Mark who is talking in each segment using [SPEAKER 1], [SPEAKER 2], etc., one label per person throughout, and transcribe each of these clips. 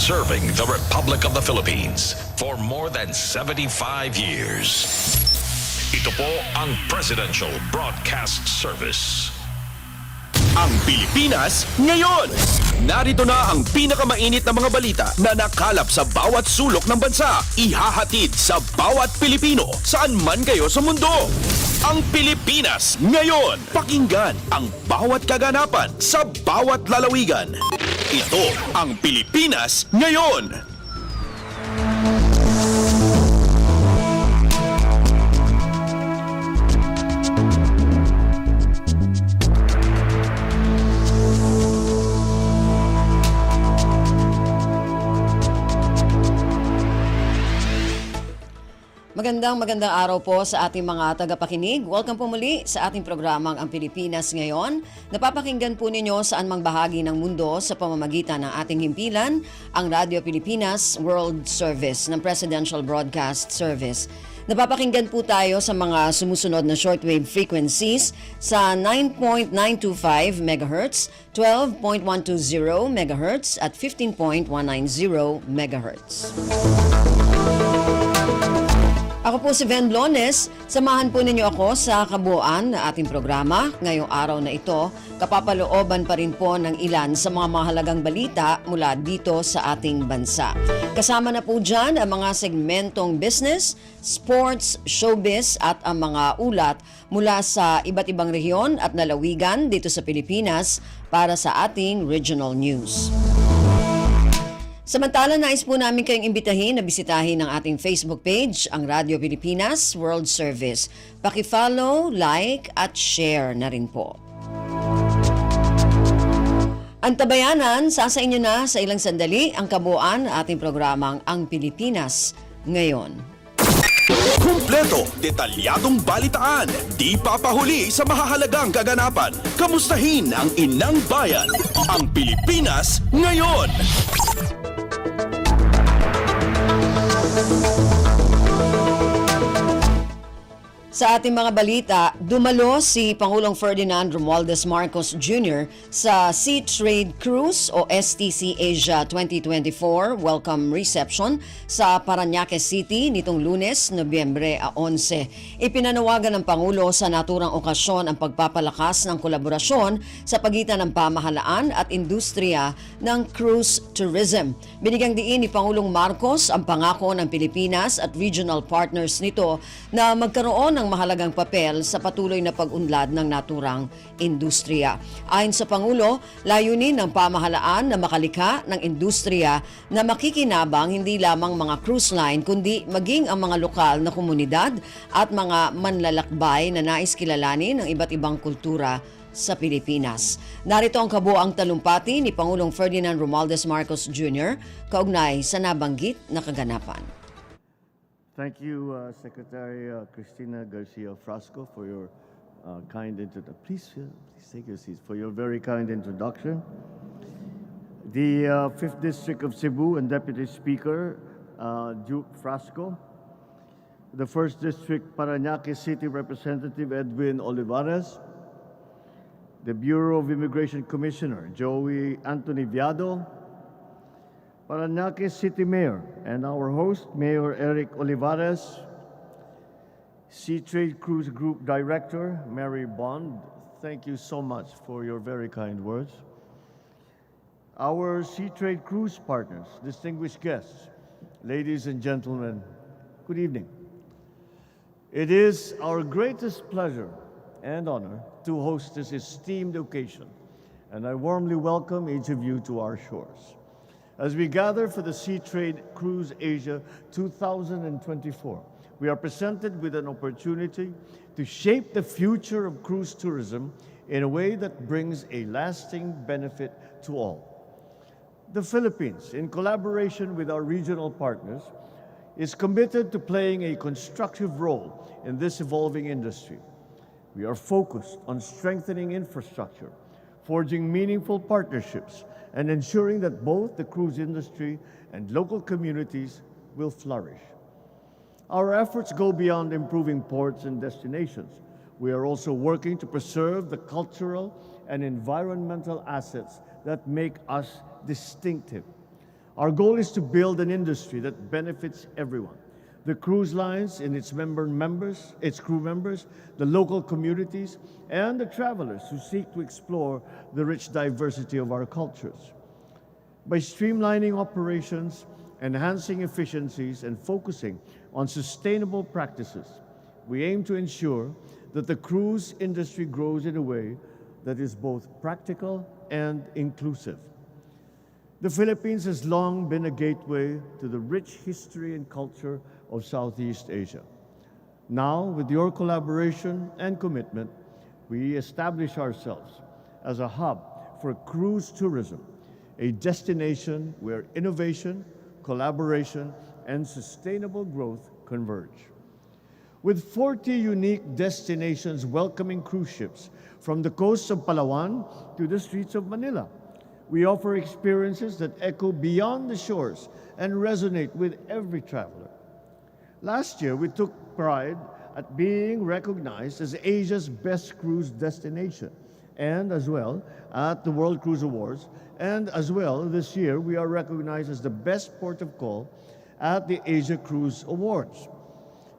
[SPEAKER 1] serving the Republic of the Philippines for more than 75 years. Ito po ang Presidential Broadcast Service.
[SPEAKER 2] Ang Pilipinas ngayon. Narito na ang pinakamainit na mga balita na nakalap sa bawat sulok ng bansa. Ihahatid sa bawat Pilipino saan man kayo sa mundo. Ang Pilipinas ngayon. Pakinggan ang bawat kaganapan sa bawat lalawigan. Ito ang Pilipinas ngayon.
[SPEAKER 3] Magandang araw po sa ating mga tagapakinig. Welcome po muli sa ating programang Ang Pilipinas Ngayon. Napapakinggan po ninyo saan mang bahagi ng mundo sa pamamagitan ng ating himpilan, ang Radio Pilipinas World Service ng Presidential Broadcast Service. Napapakinggan po tayo sa mga sumusunod na shortwave frequencies sa 9.925 MHz, 12.120 MHz at 15.190 MHz. Ako po si Ven Blones. Samahan po ninyo ako sa kabuuan na ating programa. Ngayong araw na ito, kapapalooban pa rin po ng ilan sa mga mahalagang balita mula dito sa ating bansa. Kasama na po dyan ang mga segmentong business, sports, showbiz at ang mga ulat mula sa iba't ibang rehiyon at lalawigan dito sa Pilipinas para sa ating regional news. Samantala, nais po namin kayong imbitahin na bisitahin ang ating Facebook page, ang Radio Pilipinas World Service. Paki-follow, like at share na rin po. Antabayanan, sa inyo na sa ilang sandali ang kabuuan ng ating programang Ang Pilipinas Ngayon.
[SPEAKER 2] Kumpleto, detalyadong balitaan, di papahuli sa mahahalagang kaganapan. Kamustahin ang inang bayan, ang Pilipinas Ngayon.
[SPEAKER 3] Sa ating mga balita, dumalo si Pangulong Ferdinand Romualdez Marcos Jr. sa Sea Trade Cruise o STC Asia 2024 Welcome Reception sa Parañaque City nitong Lunes, Nobyembre 11. Ipinanawagan ng Pangulo sa naturang okasyon ang pagpapalakas ng kolaborasyon sa pagitan ng pamahalaan at industriya ng cruise tourism. Binigyang diin ni Pangulong Marcos ang pangako ng Pilipinas at regional partners nito na magkaroon ng mahalagang papel sa patuloy na pag-unlad ng naturang industriya. Ayon sa Pangulo, layunin ng pamahalaan na makalikha ng industriya na makikinabang hindi lamang mga cruise line kundi maging ang mga lokal na komunidad at mga manlalakbay na nais kilalanin ng iba't ibang kultura sa Pilipinas. Narito ang kabuuang talumpati ni Pangulong Ferdinand Romualdez Marcos Jr. kaugnay sa nabanggit na kaganapan.
[SPEAKER 4] Thank you, Secretary Cristina Garcia Frasco, for your kind introduction. Please take your seats. For your very kind introduction. The 5th District of Cebu and Deputy Speaker Duke Frasco. The 1st District Parañaque City Representative Edwin Olivares. The Bureau of Immigration Commissioner Joey Anthony Viado. Parañaque City Mayor and our host, Mayor Eric Olivares, Sea Trade Cruise Group Director, Mary Bond, thank you so much for your very kind words. Our Sea Trade Cruise partners, distinguished guests, ladies and gentlemen, good evening. It is our greatest pleasure and honor to host this esteemed occasion, and I warmly welcome each of you to our shores. As we gather for the Sea Trade Cruise Asia 2024, we are presented with an opportunity to shape the future of cruise tourism in a way that brings a lasting benefit to all. The Philippines, in collaboration with our regional partners, is committed to playing a constructive role in this evolving industry. We are focused on strengthening infrastructure, forging meaningful partnerships, and ensuring that both the cruise industry and local communities will flourish. Our efforts go beyond improving ports and destinations. We are also working to preserve the cultural and environmental assets that make us distinctive. Our goal is to build an industry that benefits everyone. The cruise lines and its crew members, the local communities, and the travelers who seek to explore the rich diversity of our cultures. By streamlining operations, enhancing efficiencies, and focusing on sustainable practices, we aim to ensure that the cruise industry grows in a way that is both practical and inclusive. The Philippines has long been a gateway to the rich history and culture of Southeast Asia. Now, with your collaboration and commitment, we establish ourselves as a hub for cruise tourism, a destination where innovation, collaboration, and sustainable growth converge. With 40 unique destinations welcoming cruise ships from the coasts of Palawan to the streets of Manila, we offer experiences that echo beyond the shores and resonate with every traveler. Last year, we took pride at being recognized as Asia's best cruise destination, and as well at the World Cruise Awards, and as well this year we are recognized as the best port of call at the Asia Cruise Awards.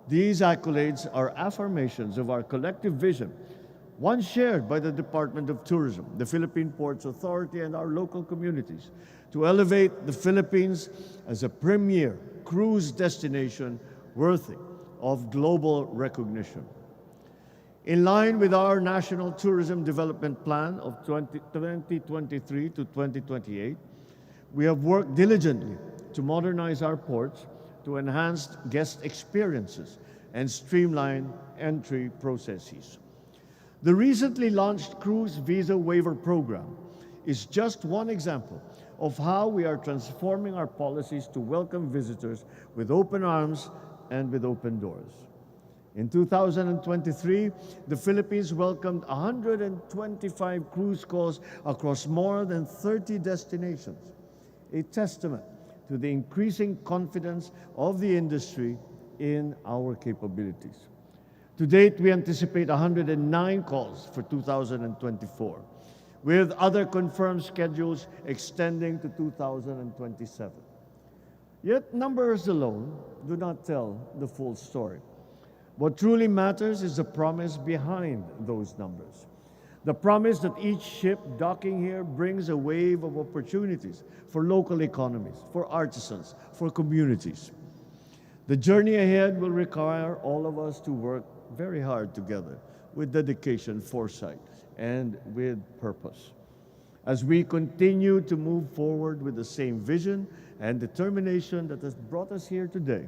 [SPEAKER 4] These accolades are affirmations of our collective vision, one shared by the Department of Tourism, the Philippine Ports Authority, and our local communities, to elevate the Philippines as a premier cruise destination worthy of global recognition. In line with our National Tourism Development Plan of 2023 to 2028, we have worked diligently to modernize our ports, to enhance guest experiences, and streamline entry processes. The recently launched Cruise Visa Waiver Program is just one example of how we are transforming our policies to welcome visitors with open arms and with open doors. In 2023, the Philippines welcomed 125 cruise calls across more than 30 destinations, a testament to the increasing confidence of the industry in our capabilities. To date, we anticipate 109 calls for 2024, with other confirmed schedules extending to 2027. Yet numbers alone do not tell the full story. What truly matters is the promise behind those numbers. The promise that each ship docking here brings a wave of opportunities for local economies, for artisans, for communities. The journey ahead will require all of us to work very hard together with dedication, foresight, and with purpose. As we continue to move forward with the same vision and determination that has brought us here today,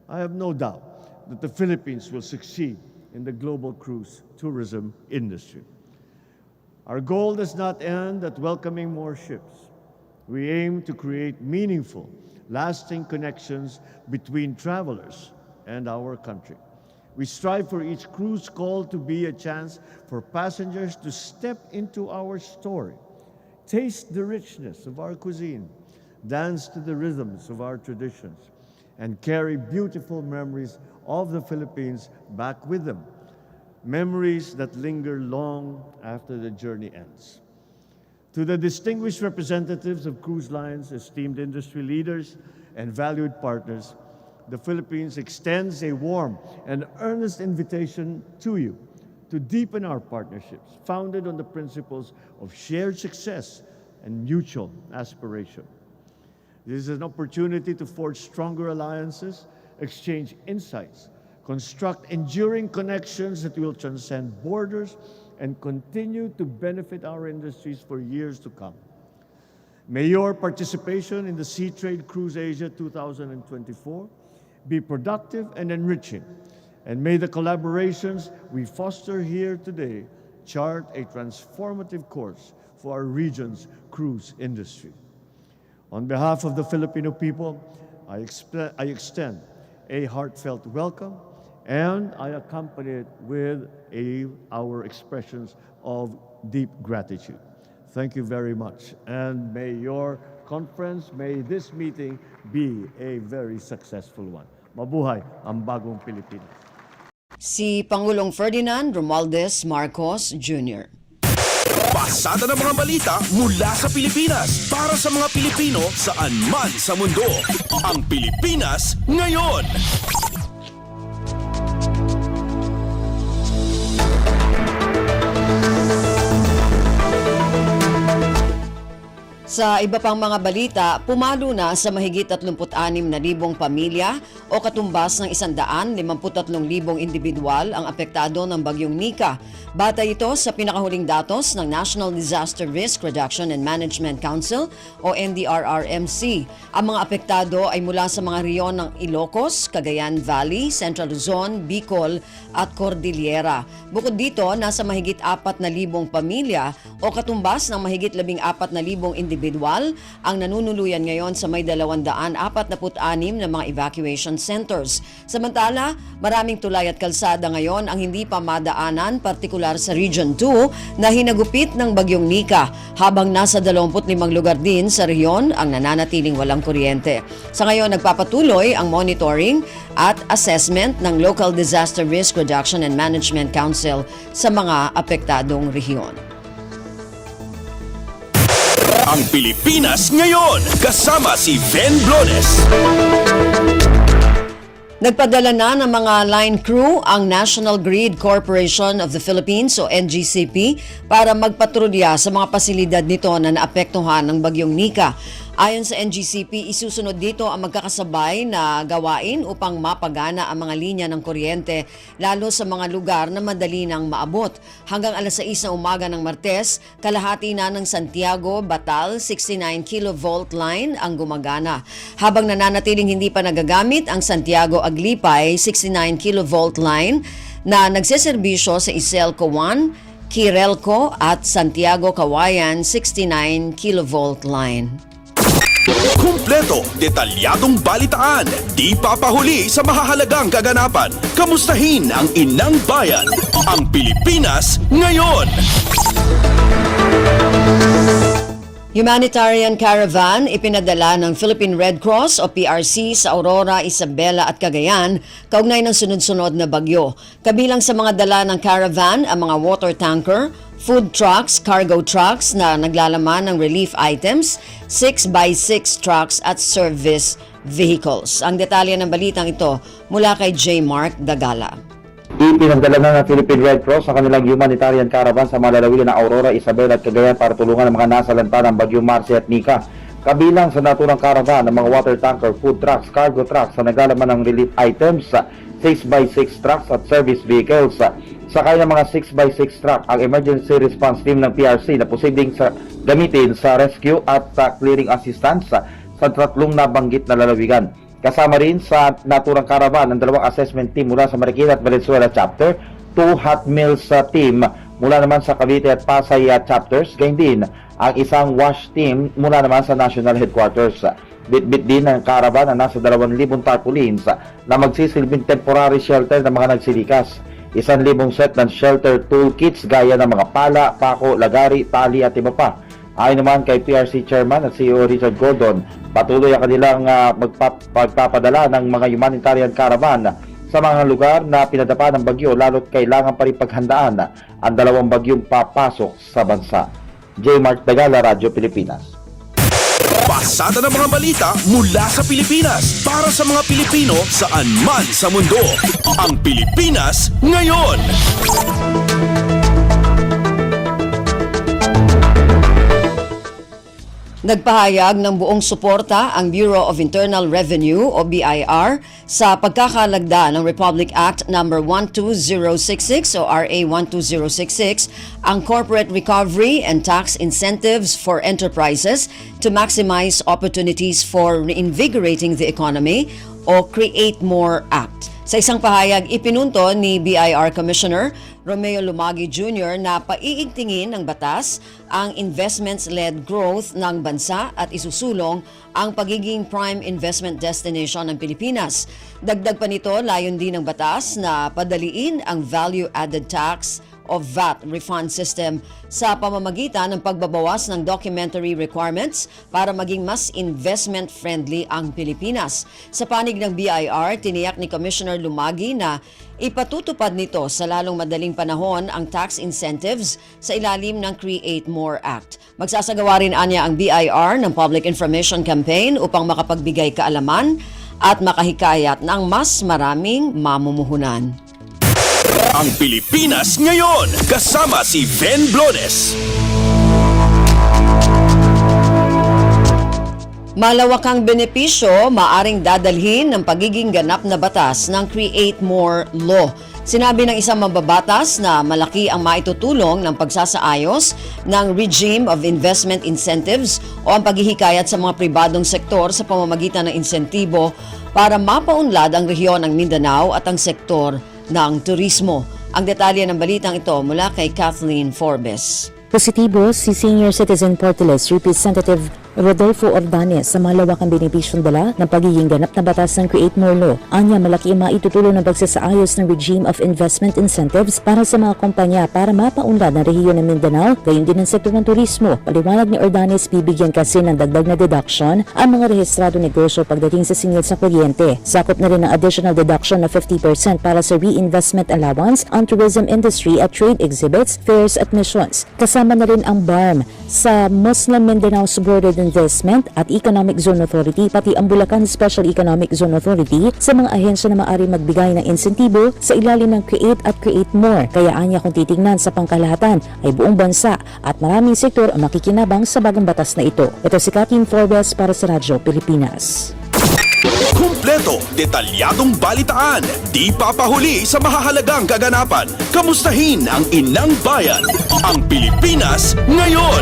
[SPEAKER 4] I have no doubt that the Philippines will succeed in the global cruise tourism industry. Our goal does not end at welcoming more ships. We aim to create meaningful, lasting connections between travelers and our country. We strive for each cruise call to be a chance for passengers to step into our story, taste the richness of our cuisine, dance to the rhythms of our traditions, and carry beautiful memories of the Philippines back with them, memories that linger long after the journey ends. To the distinguished representatives of cruise lines, esteemed industry leaders, and valued partners, the Philippines extends a warm and earnest invitation to you to deepen our partnerships, founded on the principles of shared success and mutual aspiration. This is an opportunity to forge stronger alliances, exchange insights, construct enduring connections that will transcend borders, and continue to benefit our industries for years to come. May your participation in the SeaTrade Cruise Asia 2024 be productive and enriching, and may the collaborations we foster here today chart a transformative course for our region's cruise industry. On behalf of the Filipino people, I extend a heartfelt welcome, and I accompany it with our expressions of deep gratitude. Thank you very much, and may your conference, may this meeting be a very successful one. Mabuhay ang bagong Pilipinas.
[SPEAKER 3] Si Pangulong Ferdinand Romualdez Marcos Jr.
[SPEAKER 2] Pasada ng mga balita mula sa Pilipinas para sa mga Pilipino saan man sa mundo. Ang Pilipinas ngayon.
[SPEAKER 3] Sa iba pang mga balita, pumalo na sa mahigit 36,000 pamilya o katumbas ng 153,000 individual ang apektado ng bagyong Nika. Batay ito sa pinakahuling datos ng National Disaster Risk Reduction and Management Council o NDRRMC. Ang mga apektado ay mula sa mga riyon ng Ilocos, Cagayan Valley, Central Luzon, Bicol at Cordillera. Bukod dito, nasa mahigit 4,000 pamilya o katumbas ng mahigit 14,000 individual ang nanunuluyan ngayon sa may 246 na mga evacuation centers. Samantala, maraming tulay at kalsada ngayon ang hindi pa madaanan, partikular sa Region 2 na hinagupit ng bagyong Nika, habang nasa 25 lugar din sa rehiyon ang nananatiling walang kuryente. Sa ngayon, nagpapatuloy ang monitoring at assessment ng Local Disaster Risk Reduction and Management Council sa mga apektadong rehiyon.
[SPEAKER 2] Ang Pilipinas ngayon, kasama si Ben Blones.
[SPEAKER 3] Nagpadala na ng mga line crew ang National Grid Corporation of the Philippines o NGCP para magpatrolya sa mga pasilidad nito na naapektuhan ng bagyong Nika. Ayon sa NGCP, isusunod dito ang magkakasabay na gawain upang mapagana ang mga linya ng kuryente, lalo sa mga lugar na madali nang maabot. Hanggang alas 6 na umaga ng Martes, kalahati na ng Santiago Batal 69 kV line ang gumagana. Habang nananatiling hindi pa nagagamit ang Santiago Aglipay 69 kV line na nagseserbisyo sa Iselco 1, Kirelco at Santiago Kawayan 69 kV line.
[SPEAKER 2] Kumpleto, detalyadong balitaan, di papahuli sa mahahalagang kaganapan. Kamustahin ang inang bayan, ang Pilipinas ngayon.
[SPEAKER 3] Humanitarian caravan ipinadala ng Philippine Red Cross o PRC sa Aurora, Isabela at Cagayan kaugnay ng sunod-sunod na bagyo. Kabilang sa mga dala ng caravan ang mga water tanker, food trucks, cargo trucks na naglalaman ng relief items, 6x6 trucks at service vehicles. Ang detalye ng balitang ito mula kay J. Mark Dagala.
[SPEAKER 5] Ipinagdala na ng Philippine Red Cross ang kanilang humanitarian caravan sa mga lalawigan ng Aurora, Isabela at Cagayan para tulungan ang mga nasalanta ng bagyong Marcy at Nika. Kabilang sa naturang caravan ang mga water tanker, food trucks, cargo trucks na naglalaman ng relief items, 6x6 trucks at service vehicles. Sakay ng mga 6x6 truck ang emergency response team ng PRC na posibleng gamitin sa rescue at clearing assistance sa tatlong nabanggit na lalawigan. Kasama rin sa naturang caravan ang dalawang assessment team mula sa Marikina at Valenzuela chapter, 2 hot meals team mula naman sa Cavite at Pasay chapters, gayon din ang isang wash team mula naman sa national headquarters. Bitbit din ng caravan ang nasa 2,000 tarpaulins na magsisilbing temporary shelter ng mga nagsilikas. 1,000 set ng shelter toolkits gaya ng mga pala, pako, lagari, tali at iba pa. Ayon naman kay PRC Chairman at CEO Richard Gordon, patuloy ang kanilang pagpapadala ng mga humanitarian caravan sa mga lugar na pinadapa ng bagyo, lalo't kailangan pa rin paghandaan ang dalawang bagyong papasok sa bansa. J. Mark Dagala, Radyo Pilipinas.
[SPEAKER 2] Pasada ng mga balita mula sa Pilipinas para sa mga Pilipino saan man sa mundo. Ang Pilipinas ngayon.
[SPEAKER 3] Nagpahayag ng buong suporta ang Bureau of Internal Revenue o BIR sa pagkakalagda ng Republic Act No. 12066 o RA 12066, ang Corporate Recovery and Tax Incentives for Enterprises to Maximize Opportunities for Reinvigorating the Economy o Create More Act. Sa isang pahayag, ipinunto ni BIR Commissioner Romeo Lumagi Jr. na paiigtingin ng batas ang investments-led growth ng bansa at isusulong ang pagiging prime investment destination ng Pilipinas. Dagdag pa nito, layon din ng batas na padaliin ang value-added tax o VAT refund system sa pamamagitan ng pagbabawas ng documentary requirements para maging mas investment-friendly ang Pilipinas. Sa panig ng BIR, tiniyak ni Commissioner Lumagi na ipatutupad nito sa lalong madaling panahon ang tax incentives sa ilalim ng Create More Act. Magsasagawa rin anya ang BIR ng Public Information Campaign upang makapagbigay kaalaman at makahikayat ng mas maraming mamumuhunan.
[SPEAKER 2] Ang Pilipinas ngayon, kasama si Ben Blones.
[SPEAKER 3] Malawakang benepisyo maaring dadalhin ng pagiging ganap na batas ng Create More Law. Sinabi ng isang mambabatas na malaki ang maitutulong ng pagsasaayos ng regime of investment incentives o ang paghihikayat sa mga pribadong sektor sa pamamagitan ng insentibo para mapaunlad ang rehiyon ng Mindanao at ang sektor ng turismo. Ang detalye ng balitang ito mula kay Kathleen Forbes.
[SPEAKER 6] Positibo si Senior Citizen Portales Representative Rodolfo Ordanes sa malawakang benepisyong dala ng pagiging ganap na batas ng Create More Law. Anya, malaki ang maitutulong ng pagsasaayos ng regime of investment incentives para sa mga kumpanya para mapaunlad ng rehiyon ng Mindanao, gayon din ang sektor ng turismo. Paliwanag ni Ordanes, bibigyan kasi ng dagdag na deduction ang mga rehistrado negosyo pagdating sa singil sa kuryente. Sakop na rin ang additional deduction na 50% para sa reinvestment allowance on tourism industry at trade exhibits, fairs at missions. Kasama na rin ang BARM sa Muslim Mindanao Supported Investment at Economic Zone Authority, pati ang Bulacan Special Economic Zone Authority sa mga ahensya na maaari magbigay ng insentibo sa ilalim ng Create at Create More. Kaya anya kung titingnan sa pangkalahatan ay buong bansa at maraming sektor ang makikinabang sa bagong batas na ito. Ito si Kathleen Forbes para sa Radyo Pilipinas.
[SPEAKER 2] Kumpleto, detalyadong balitaan, di papahuli sa mahahalagang kaganapan. Kamustahin ang inang bayan, ang Pilipinas ngayon.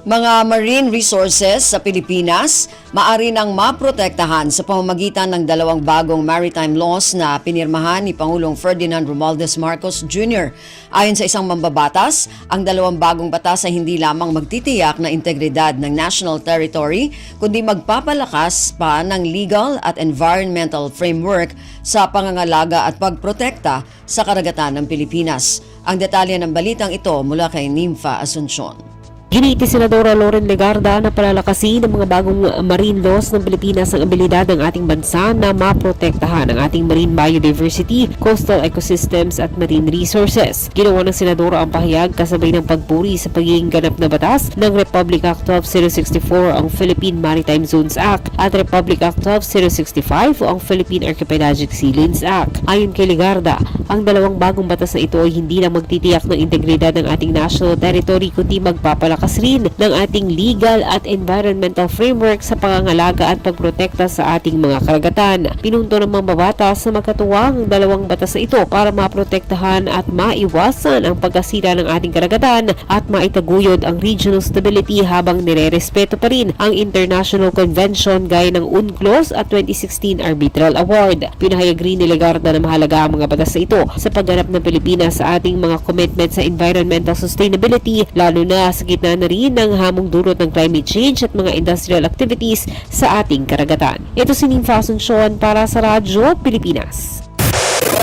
[SPEAKER 3] Mga marine resources sa Pilipinas maaari nang maprotektahan sa pamamagitan ng dalawang bagong maritime laws na pinirmahan ni Pangulong Ferdinand Romualdez Marcos Jr. Ayon sa isang mambabatas, ang dalawang bagong batas ay hindi lamang magtitiyak na integridad ng national territory, kundi magpapalakas pa ng legal at environmental framework sa pangangalaga at pagprotekta sa karagatan ng Pilipinas. Ang detalye ng balitang ito mula kay Nympha Asuncion.
[SPEAKER 7] Giniiti Senadora Loren Legarda na palalakasin ng mga bagong marine laws ng Pilipinas ang abilidad ng ating bansa na maprotektahan ang ating marine biodiversity, coastal ecosystems at marine resources. Ginawa ng Senadora ang pahayag kasabay ng pagpuri sa pagiging ganap na batas ng Republic Act 12064 ang Philippine Maritime Zones Act at Republic Act 12065 o ang Philippine Archipelagic Sea Lanes Act. Ayon kay Legarda, ang dalawang bagong batas na ito ay hindi lang magtitiyak ng integridad ng ating national territory kundi magpapalakas rin ng ating legal at environmental framework sa pangangalaga at pagprotekta sa ating mga karagatan. Pinunto ng mambabatas na magkatuwang ang dalawang batas na ito para maprotektahan at maiwasan ang pagkasira ng ating karagatan at maitaguyod ang regional stability habang nirerespeto pa rin ang international convention gaya ng UNCLOS at 2016 Arbitral Award. Pinahayag rin ni Legarda na mahalaga ang mga batas na ito sa pagganap ng Pilipinas sa ating mga commitment sa environmental sustainability, lalo na sa gitna na rin ng hamong dulot ng climate change at mga industrial activities sa ating karagatan. Ito si Nympha Asuncion para sa Radyo Pilipinas.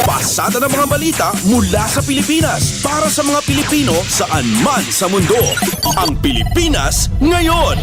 [SPEAKER 2] Pasada ng mga balita mula sa Pilipinas para sa mga Pilipino saan man sa mundo. Ang Pilipinas ngayon.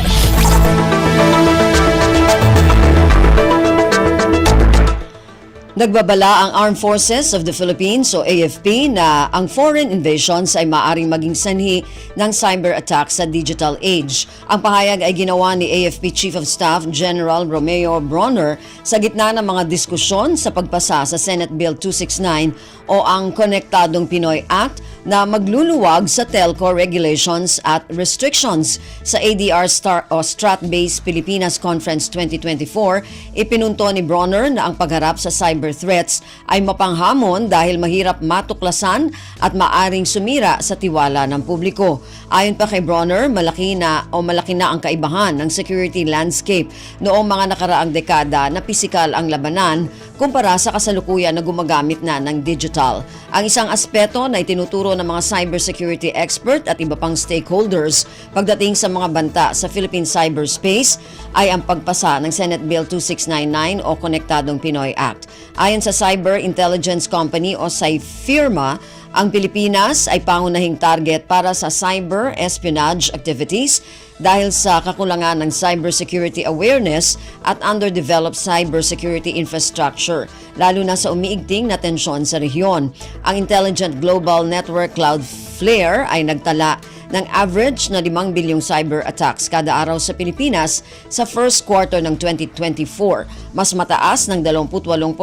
[SPEAKER 3] Nagbabala ang Armed Forces of the Philippines o AFP na ang foreign invasions ay maaaring maging sanhi ng cyber attack sa digital age. Ang pahayag ay ginawa ni AFP Chief of Staff General Romeo Bronner sa gitna ng mga diskusyon sa pagpasa sa Senate Bill 269 o ang Konektadong Pinoy Act na magluluwag sa telco regulations at restrictions. Sa ADR Strat-Based Pilipinas Conference 2024, ipinunto ni Bronner na ang pagharap sa cyber cyber threats ay mapanghamon dahil mahirap matuklasan at maaring sumira sa tiwala ng publiko. Ayon pa kay Bronner, malaki na ang kaibahan ng security landscape noong mga nakaraang dekada na pisikal ang labanan kumpara sa kasalukuyan na gumagamit na ng digital. Ang isang aspeto na itinuturo ng mga cybersecurity expert at iba pang stakeholders pagdating sa mga banta sa Philippine cyberspace ay ang pagpasa ng Senate Bill 2699 o Konektadong Pinoy Act. Ayon sa Cyber Intelligence Company o CyFirma, ang Pilipinas ay pangunahing target para sa cyber espionage activities dahil sa kakulangan ng cybersecurity awareness at underdeveloped cybersecurity infrastructure, lalo na sa umiigting na tensyon sa rehiyon. Ang Intelligent Global Network Cloudflare ay nagtala ng average na 5 bilyong cyber attacks kada araw sa Pilipinas sa first quarter ng 2024, mas mataas ng 28%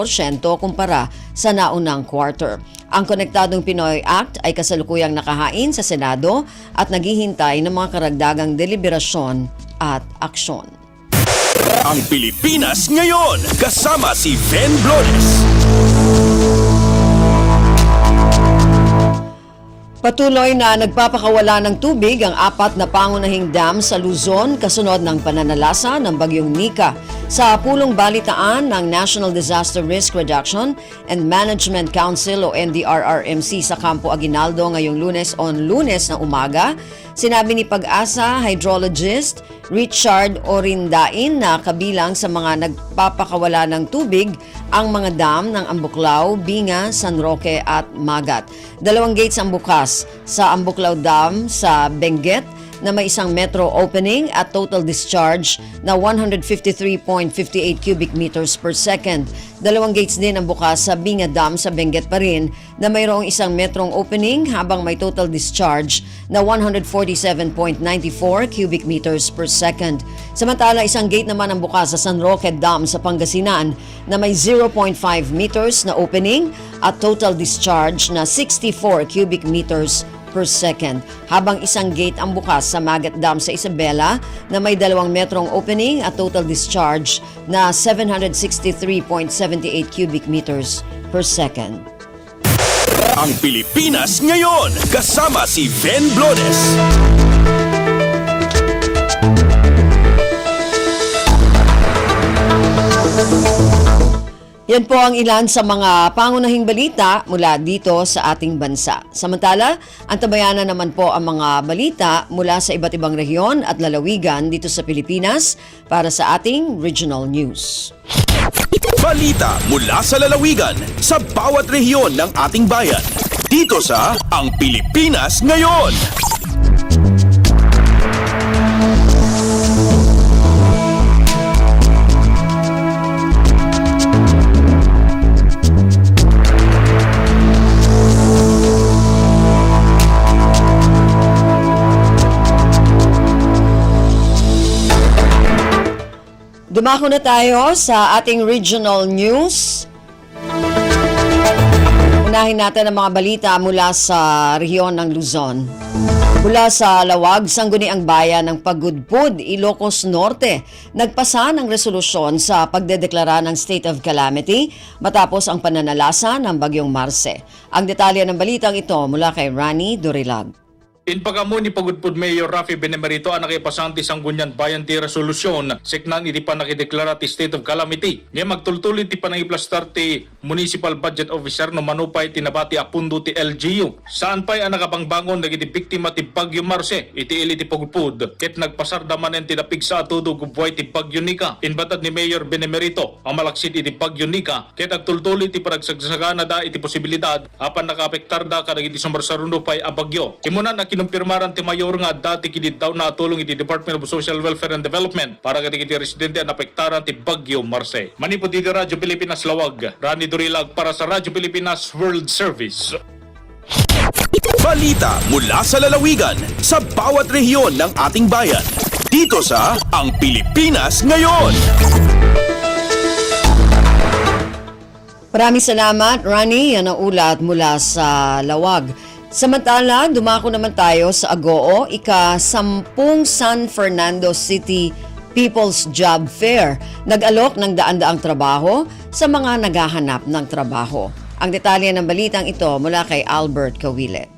[SPEAKER 3] kumpara sa naunang quarter. Ang Konektadong Pinoy Act ay kasalukuyang nakahain sa Senado at naghihintay ng mga karagdagang deliberasyon at aksyon.
[SPEAKER 2] Ang Pilipinas ngayon, kasama si Ven Blodes.
[SPEAKER 3] Patuloy na nagpapakawala ng tubig ang 4 na pangunahing dam sa Luzon kasunod ng pananalasa ng bagyong Nika. Sa pulong balitaan ng National Disaster Risk Reduction and Management Council o NDRRMC sa Campo Aguinaldo ngayong Lunes na umaga, sinabi ni Pag-asa hydrologist Richard Orindain na kabilang sa mga nagpapakawala ng tubig ang mga dam ng Ambuklao, Binga, San Roque at Magat. 2 gates ang bukas sa Ambuklao Dam sa Benguet na may 1 metro opening at total discharge na 153.58 cubic meters per second. 2 gates din ang bukas sa Binga Dam sa Benguet pa rin na mayroong 1 metrong opening habang may total discharge na 147.94 cubic meters per second. Samantala, 1 gate naman ang bukas sa San Roque Dam sa Pangasinan na may 0.5 meters na opening at total discharge na 64 cubic meters per second. Habang 1 gate ang bukas sa Magat Dam sa Isabela na may 2 metrong opening at total discharge na 763.78 cubic meters per second.
[SPEAKER 2] Ang Pilipinas ngayon, kasama si Ven Blodes.
[SPEAKER 3] Yan po ang ilan sa mga pangunahing balita mula dito sa ating bansa. Samantala, antabayanan naman po ang mga balita mula sa iba't ibang rehiyon at lalawigan dito sa Pilipinas para sa ating regional news.
[SPEAKER 2] Balita mula sa lalawigan sa bawat rehiyon ng ating bayan. Dito sa Ang Pilipinas Ngayon.
[SPEAKER 3] Dumako na tayo sa ating regional news. Unahin natin ang mga balita mula sa rehiyon ng Luzon. Mula sa Lawag, Sangguniang Bayan ng Pagudpud, Ilocos Norte, nagpasa ng resolusyon sa pagdedeklara ng state of calamity matapos ang pananalasa ng bagyong Marce. Ang detalye ng balitang ito mula kay Rani Dorilag.
[SPEAKER 8] In pagamo ni Pagudpud Mayor Rafi Benemerito ang nakipasanti Sangguniang Bayan ti resolusyon seknan iti pa nakideklara ti state of calamity. Ngayon magtultulit ti panangiplastar ti municipal budget officer no manupay tinabati apundo ti LGU. Saan pa'y ang nakapangbangon nagiti biktima ti Bagyo Marce iti ili ti Pagudpud. Ket nagpasardamanen ti napig sa atudo gubway ti Bagyo Nika. Inbatad ni Mayor Benemerito ang malaksid iti Bagyo Nika. Ket nagtultulit ti panagsagsaga da iti posibilidad apan nakaapektar da kadagiti sumarsaruno pa'y a bagyo. Imunan kinumpirmaran ti mayor nga dati kinit daw na tulong iti Department of Social Welfare and Development para kiti residente ang napektaran ti Bagyo Marce. Manipod dito Radyo Pilipinas Lawag, Rani Dorilag para sa Radyo Pilipinas World Service.
[SPEAKER 2] Balita mula sa lalawigan sa bawat rehiyon ng ating bayan. Dito sa Ang Pilipinas Ngayon.
[SPEAKER 3] Maraming salamat, Rani. Yan ang ulat mula sa Lawag. Samantala, dumako naman tayo sa Agoo, ika-10 San Fernando City People's Job Fair. Nag-alok ng daan-daang trabaho sa mga naghahanap ng trabaho. Ang detalye ng balitang ito mula kay Albert Kawile.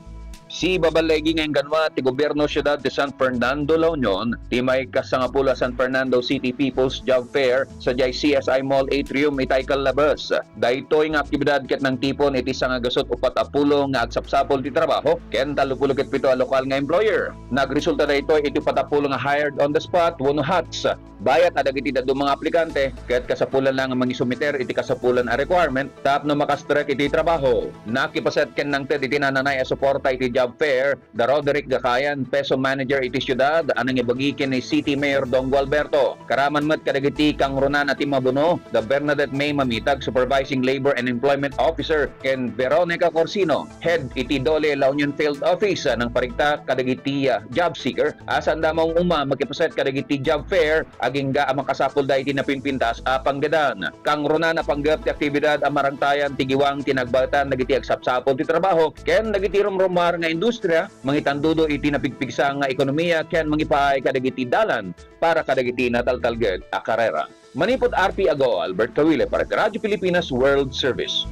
[SPEAKER 9] Si babalegi ngayong ganwa ti Gobyerno Siyudad de San Fernando, La Union, ti may kasangapula San Fernando City People's Job Fair sa jay CSI Mall Atrium itay kalabas. Daytoy nga aktibidad ket ng tipon iti sangagasot upat apulo nga agsapsapol ti trabaho ken 37 a lokal nga employer. Nagresulta daytoy iti patapulo nga hired on the spot wano hats. Bayat adag iti dadu mga aplikante ket kasapulan lang ang mangisumiter iti kasapulan a requirement tapno makastrek iti trabaho. Nakipaset ken nang ted iti nananay a suporta iti job fair, da Roderick Gakayan, Peso Manager iti Siyudad, anang ibagikin ni City Mayor Dongo Alberto. Karaman met kadagiti kang Ronan at Mabuno, da Bernadette May Mamitag, Supervising Labor and Employment Officer, ken Veronica Corsino, Head iti Dole La Union Field Office ng parigta kadagiti job seeker. Asan damang makipaset kadagiti job fair, aging ga makasapol da iti napinpintas panggadan. Kang Ronan na panggap ti aktibidad amarangtayan tigiwang tinagbatan dagiti agsapsapol ti trabaho, ken dagiti rumrumar nga industriya, mangitandudo iti napigpigsa nga ekonomiya ken mangipaay kadagiti dalan para kadagiti nataltalged a karera. Manipod RP Ago, Albert Kawile para sa Radyo Pilipinas World Service.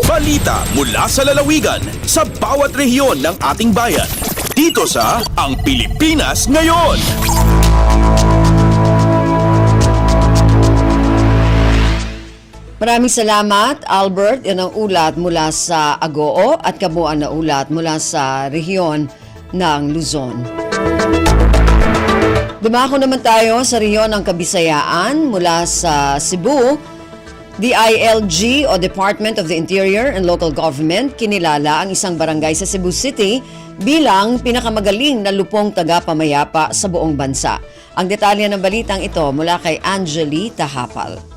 [SPEAKER 2] Balita mula sa lalawigan sa bawat rehiyon ng ating bayan. Dito sa Ang Pilipinas Ngayon.
[SPEAKER 3] Maraming salamat, Albert. Yan ang ulat mula sa Agoo at kabuuan na ulat mula sa rehiyon ng Luzon. Dumako naman tayo sa rehiyon ng Kabisayaan mula sa Cebu. DILG o Department of the Interior and Local Government kinilala ang isang barangay sa Cebu City bilang pinakamagaling na lupong taga-pamayapa sa buong bansa. Ang detalye ng balitang ito mula kay Angeli Tahapal.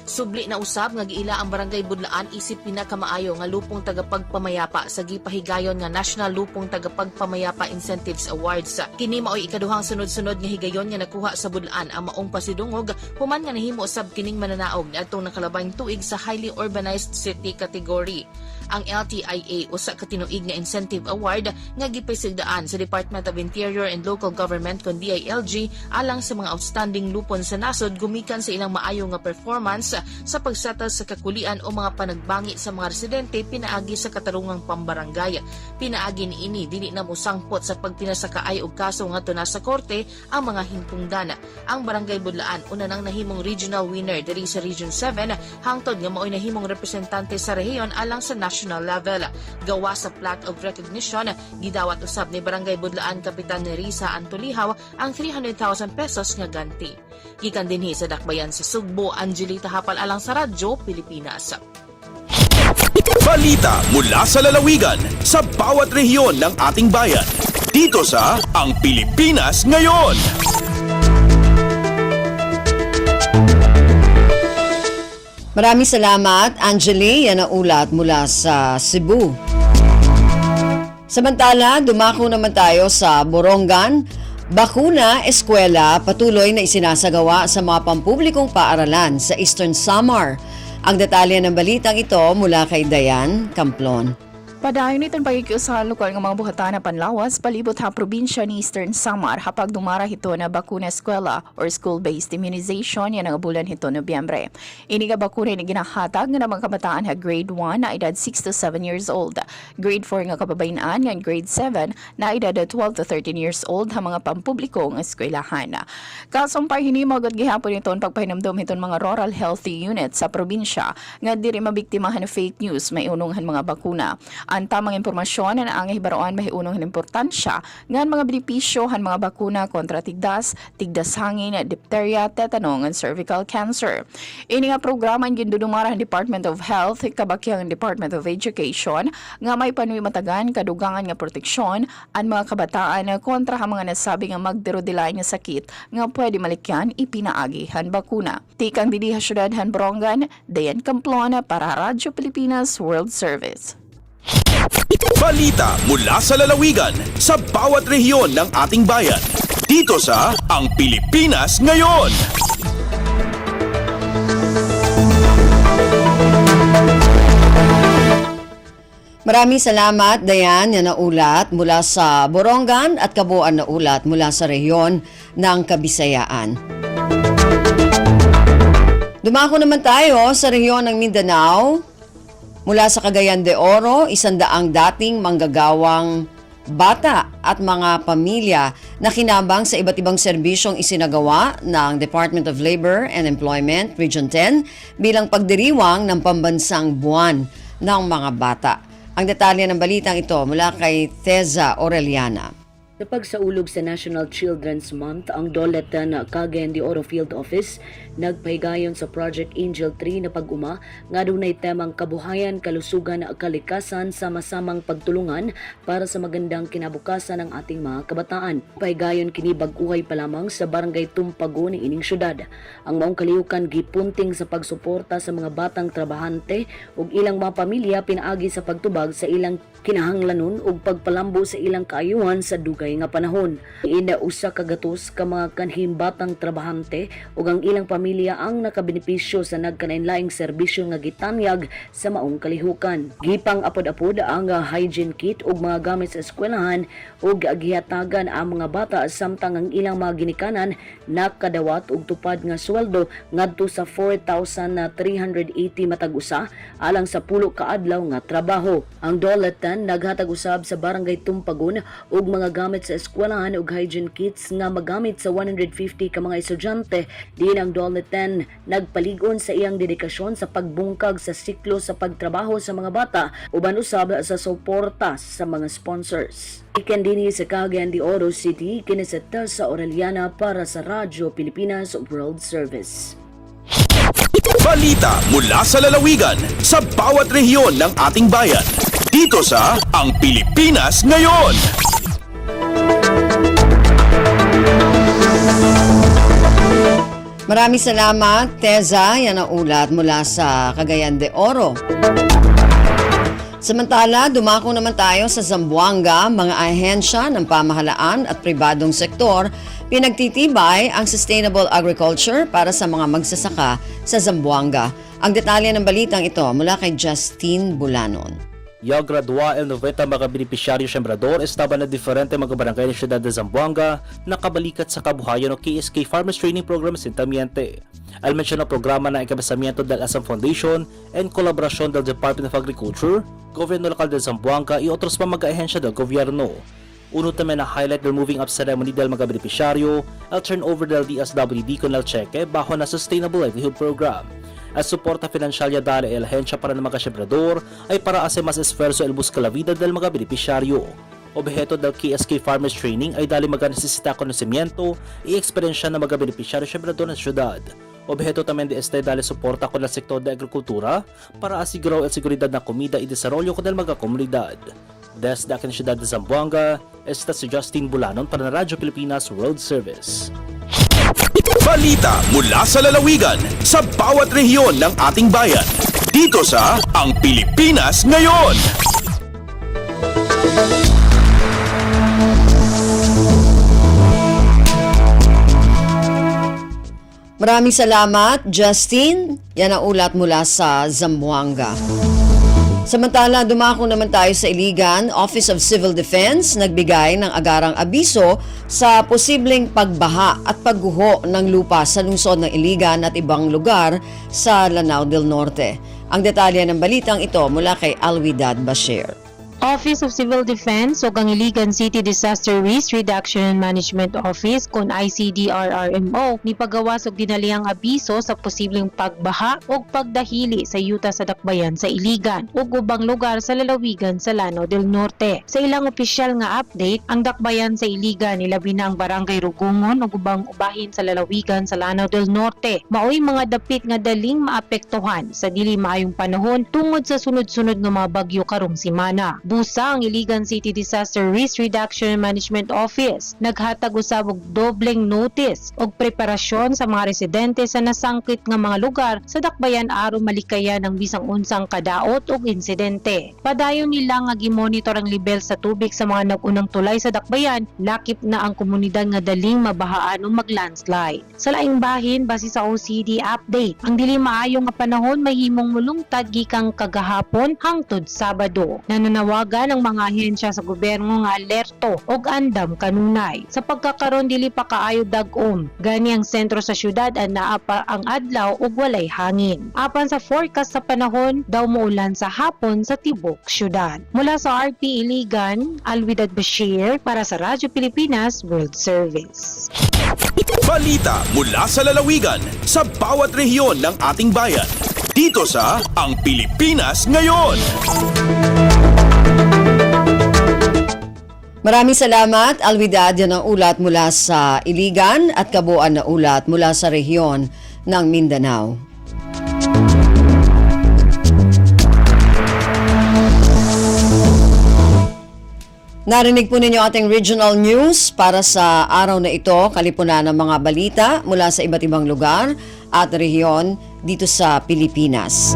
[SPEAKER 10] Subli na usab nga giila ang Barangay Budlaan isip pinakamaayo nga lupong tagapagpamayapa sa gipahigayon nga National Lupong Tagapagpamayapa Incentives Awards. Kini maoy ikaduhang sunod-sunod nga higayon nga nakuha sa Budlaan ang maong pasidungog human nga nahimo usab kining mananaog niadtong nakalabang tuig sa highly urbanized city category. Ang LTIA usa ka tinuig nga incentive award nga gipasigdaan sa Department of Interior and Local Government kon DILG alang sa mga outstanding lupon sa nasod gumikan sa ilang maayo nga performance sa pagsata sa kakulian o mga panagbangi sa mga residente pinaagi sa katarungang pambarangay. Pinaagi niini dili na musangpot sa pagpinasakaay og kaso ngadto na sa korte ang mga hingtungdan. Ang Barangay Budlaan una nang nahimong regional winner diri sa Region 7 hangtod nga maoy nahimong representante sa rehiyon alang sa national level. Gawa sa plaque of recognition, gidawat usab ni Barangay Budlaan Kapitan Nerissa Antolihaw ang 300,000 pesos nga ganti. Gikan dinhi sa dakbayan sa Sugbo, Angelita Hapal alang sa Radyo Pilipinas.
[SPEAKER 2] Balita mula sa lalawigan sa bawat rehiyon ng ating bayan. Dito sa Ang Pilipinas Ngayon.
[SPEAKER 3] Maraming salamat, Angeli. Yan ang ulat mula sa Cebu. Samantala, dumako naman tayo sa Borongan. Bakuna, eskwela, patuloy na isinasagawa sa mga pampublikong paaralan sa Eastern Samar. Ang detalye ng balitang ito mula kay Dayan Camplon.
[SPEAKER 11] Padayon itong pagikiusahan lokal ng mga buhatan na panlawas palibot ha probinsya ni Eastern Samar hapag dumara hito na bakuna eskwela or school-based immunization yan ang bulan hito Nobyembre. Ini nga bakuna ni ginahatag nga mga kabataan ha grade 1 na edad 6 to 7 years old, grade 4 nga kababaynaan nga grade 7 na edad 12 to 13 years old ha mga pampubliko nga eskwelahan. Kasumpay hinimog at gihapon iton pagpahinumdum hiton mga rural healthy units sa probinsya nga diri mabiktimahan ng fake news may ununghan mga bakuna. Ang tamang impormasyon na ang hibaroan mahiunong importansya ngan mga benepisyo han mga bakuna kontra tigdas hangin, diphtheria, tetanong, and cervical cancer. Ini nga programa ang gindudumara ng Department of Health kabakyang Department of Education nga may panuimatagan kadugangan nga proteksyon ang mga kabataan kontra ha mga nasabi nga magderodilay nga sakit nga pwede malikyan ipinaagi han bakuna. Tikang didiha syudad han Borongan, Dayan Camplon para Radyo Pilipinas World Service.
[SPEAKER 2] Balita mula sa lalawigan sa bawat rehiyon ng ating bayan. Dito sa Ang Pilipinas Ngayon.
[SPEAKER 3] Maraming salamat, Dayan, yan na ulat mula sa Borongan at kabuuan na ulat mula sa rehiyon ng Kabisayaan. Dumako naman tayo sa rehiyon ng Mindanao. Mula sa Cagayan de Oro, 100 dating manggagawang bata at mga pamilya na kinabang sa iba't ibang serbisyong isinagawa ng Department of Labor and Employment Region 10 bilang pagdiriwang ng pambansang buwan ng mga bata. Ang detalye ng balitang ito mula kay Teza Aureliana.
[SPEAKER 12] Sa pagsaulog sa National Children's Month, ang DOLET na Cagayan de Oro Field Office nagpahigayon sa Project Angel 3 na pag-uma nga dunay temang kabuhayan, kalusugan at kalikasan sama-samang pagtulungan para sa magandang kinabukasan ng ating mga kabataan. Pahigayon kini bag-uhay pa lamang sa Barangay Tumpago ni ining syudad. Ang maong kalihukan gipunting sa pagsuporta sa mga batang trabahante ug ilang mga pamilya pinaagi sa pagtubag sa ilang kinahanglanon ug pagpalambo sa ilang kaayuhan sa dugay nga panahon. Ina usa ka gatos ka mga kanhing batang trabahante ug ang ilang pamilya ang nakabenepisyo sa nagkanainlaing serbisyo nga gitanyag sa maong kalihukan. Gipang apod-apod ang hygiene kit ug mga gamit sa eskwelahan ug gihatagan ang mga bata samtang ang ilang mga ginikanan nakadawat og tupad nga sweldo ngadto sa 4,380 matag usa alang sa pulo ka adlaw nga trabaho. Ang DOLET naghatag usab sa Barangay Tumpagon og mga gamit sa eskwelahan ug hygiene kits nga magamit sa 150 ka mga estudyante. Diin ang DOLET nagpaligon sa iyang dedikasyon sa pagbungkag sa siklo sa pagtrabaho sa mga bata uban usab sa suporta sa mga sponsors. Ikan dinhi sa Cagayan de Oro City, kini sa Tessa Aureliana para sa Radyo Pilipinas World Service.
[SPEAKER 2] Balita mula sa lalawigan sa bawat rehiyon ng ating bayan. Dito sa Ang Pilipinas Ngayon.
[SPEAKER 3] Maraming salamat, Teza. Yan ang ulat mula sa Cagayan de Oro. Samantala, dumako naman tayo sa Zamboanga. Mga ahensya ng pamahalaan at pribadong sektor pinagtitibay ang sustainable agriculture para sa mga magsasaka sa Zamboanga. Ang detalye ng balitang ito mula kay Justine Bulanon.
[SPEAKER 13] Yung gradua el 90 mga benepisyaryo sembrador estaba na diferente mga barangay ng siyudad de Zamboanga nakabalikat sa kabuhayan ng KSK Farmers Training Program Sintamiente. Al menciono programa na ikabasamiento del Asam Foundation and kolaborasyon del Department of Agriculture, Gobyerno Lokal de Zamboanga y otros pa mag-ahensya del gobyerno. Uno también na highlight del moving up ceremony del mga benepisyaryo al turnover del DSWD con el cheque bajo na Sustainable Livelihood Program. At suporta financialya dali el ahensya para ng mga siyembrador ay para hacer mas esfuerzo el busca la vida del mga benepisyaryo. Objeto del KSK Farmers Training ay dali mag-necesita konocimiento y eksperyensya ng mga benepisyaryo siyembrador ng syudad. Objeto también de este dali suporta con el sektor de agrikultura para asiguro el seguridad ng komida y desarrollo con el mga komunidad. Desde akin siyudad de Zamboanga, esta si Justine Bulanon para na Radyo Pilipinas World Service.
[SPEAKER 2] Balita mula sa lalawigan sa bawat rehiyon ng ating bayan. Dito sa Ang Pilipinas Ngayon.
[SPEAKER 3] Maraming salamat, Justine. Yan ang ulat mula sa Zamboanga. Samantala, dumako naman tayo sa Iligan. Office of Civil Defense nagbigay ng agarang abiso sa posibleng pagbaha at pagguho ng lupa sa lungsod ng Iligan at ibang lugar sa Lanao del Norte. Ang detalye ng balitang ito mula kay Alwidad Bashir.
[SPEAKER 14] Office of Civil Defense o ang Iligan City Disaster Risk Reduction and Management Office kon ICDRRMO ni pagawas og dinaliang abiso sa posibleng pagbaha o pagdahili sa yuta sa dakbayan sa Iligan ug ubang lugar sa lalawigan sa Lanao del Norte. Sa ilang opisyal nga update, ang dakbayan sa Iligan nilabi na ang Barangay Rugungon ug ubang ubahin sa lalawigan sa Lanao del Norte. Maoy mga dapit nga daling maapektuhan sa dili maayong panahon tungod sa sunod-sunod nga mga bagyo karong semana. Busa ang Iligan City Disaster Risk Reduction and Management Office. Naghatag usab og dobleng notice og preparasyon sa mga residente sa nasangkit nga mga lugar sa dakbayan aron malikayan ang bisang unsang kadaot ug insidente. Padayon nila nga gimonitor ang level sa tubig sa mga nag-unang tulay sa dakbayan, lakip na ang komunidad nga daling mabahaan o mag-landslide. Sa laing bahin, base sa OCD update, ang dili maayo nga panahon mahimong mulungtad gikang kagahapon hangtod Sabado. Nananawagan ang mga ahensya sa gobyerno nga alerto og andam kanunay. Sa pagkakaron dili pa kaayo dag-om, gani ang sentro sa syudad anaa pa ang adlaw ug walay hangin. Apan sa forecast sa panahon, daw muulan sa hapon sa tibok syudad. Mula sa RP Iligan, Alwidad Bashir para sa Radyo Pilipinas World Service.
[SPEAKER 2] Balita mula sa lalawigan sa bawat rehiyon ng ating bayan. Dito sa Ang Pilipinas Ngayon.
[SPEAKER 3] Maraming salamat, Alwidad. Yan ang ulat mula sa Iligan at kabuuan na ulat mula sa rehiyon ng Mindanao. Narinig po ninyo ating regional news para sa araw na ito, kalipunan ng mga balita mula sa iba't ibang lugar at rehiyon dito sa Pilipinas.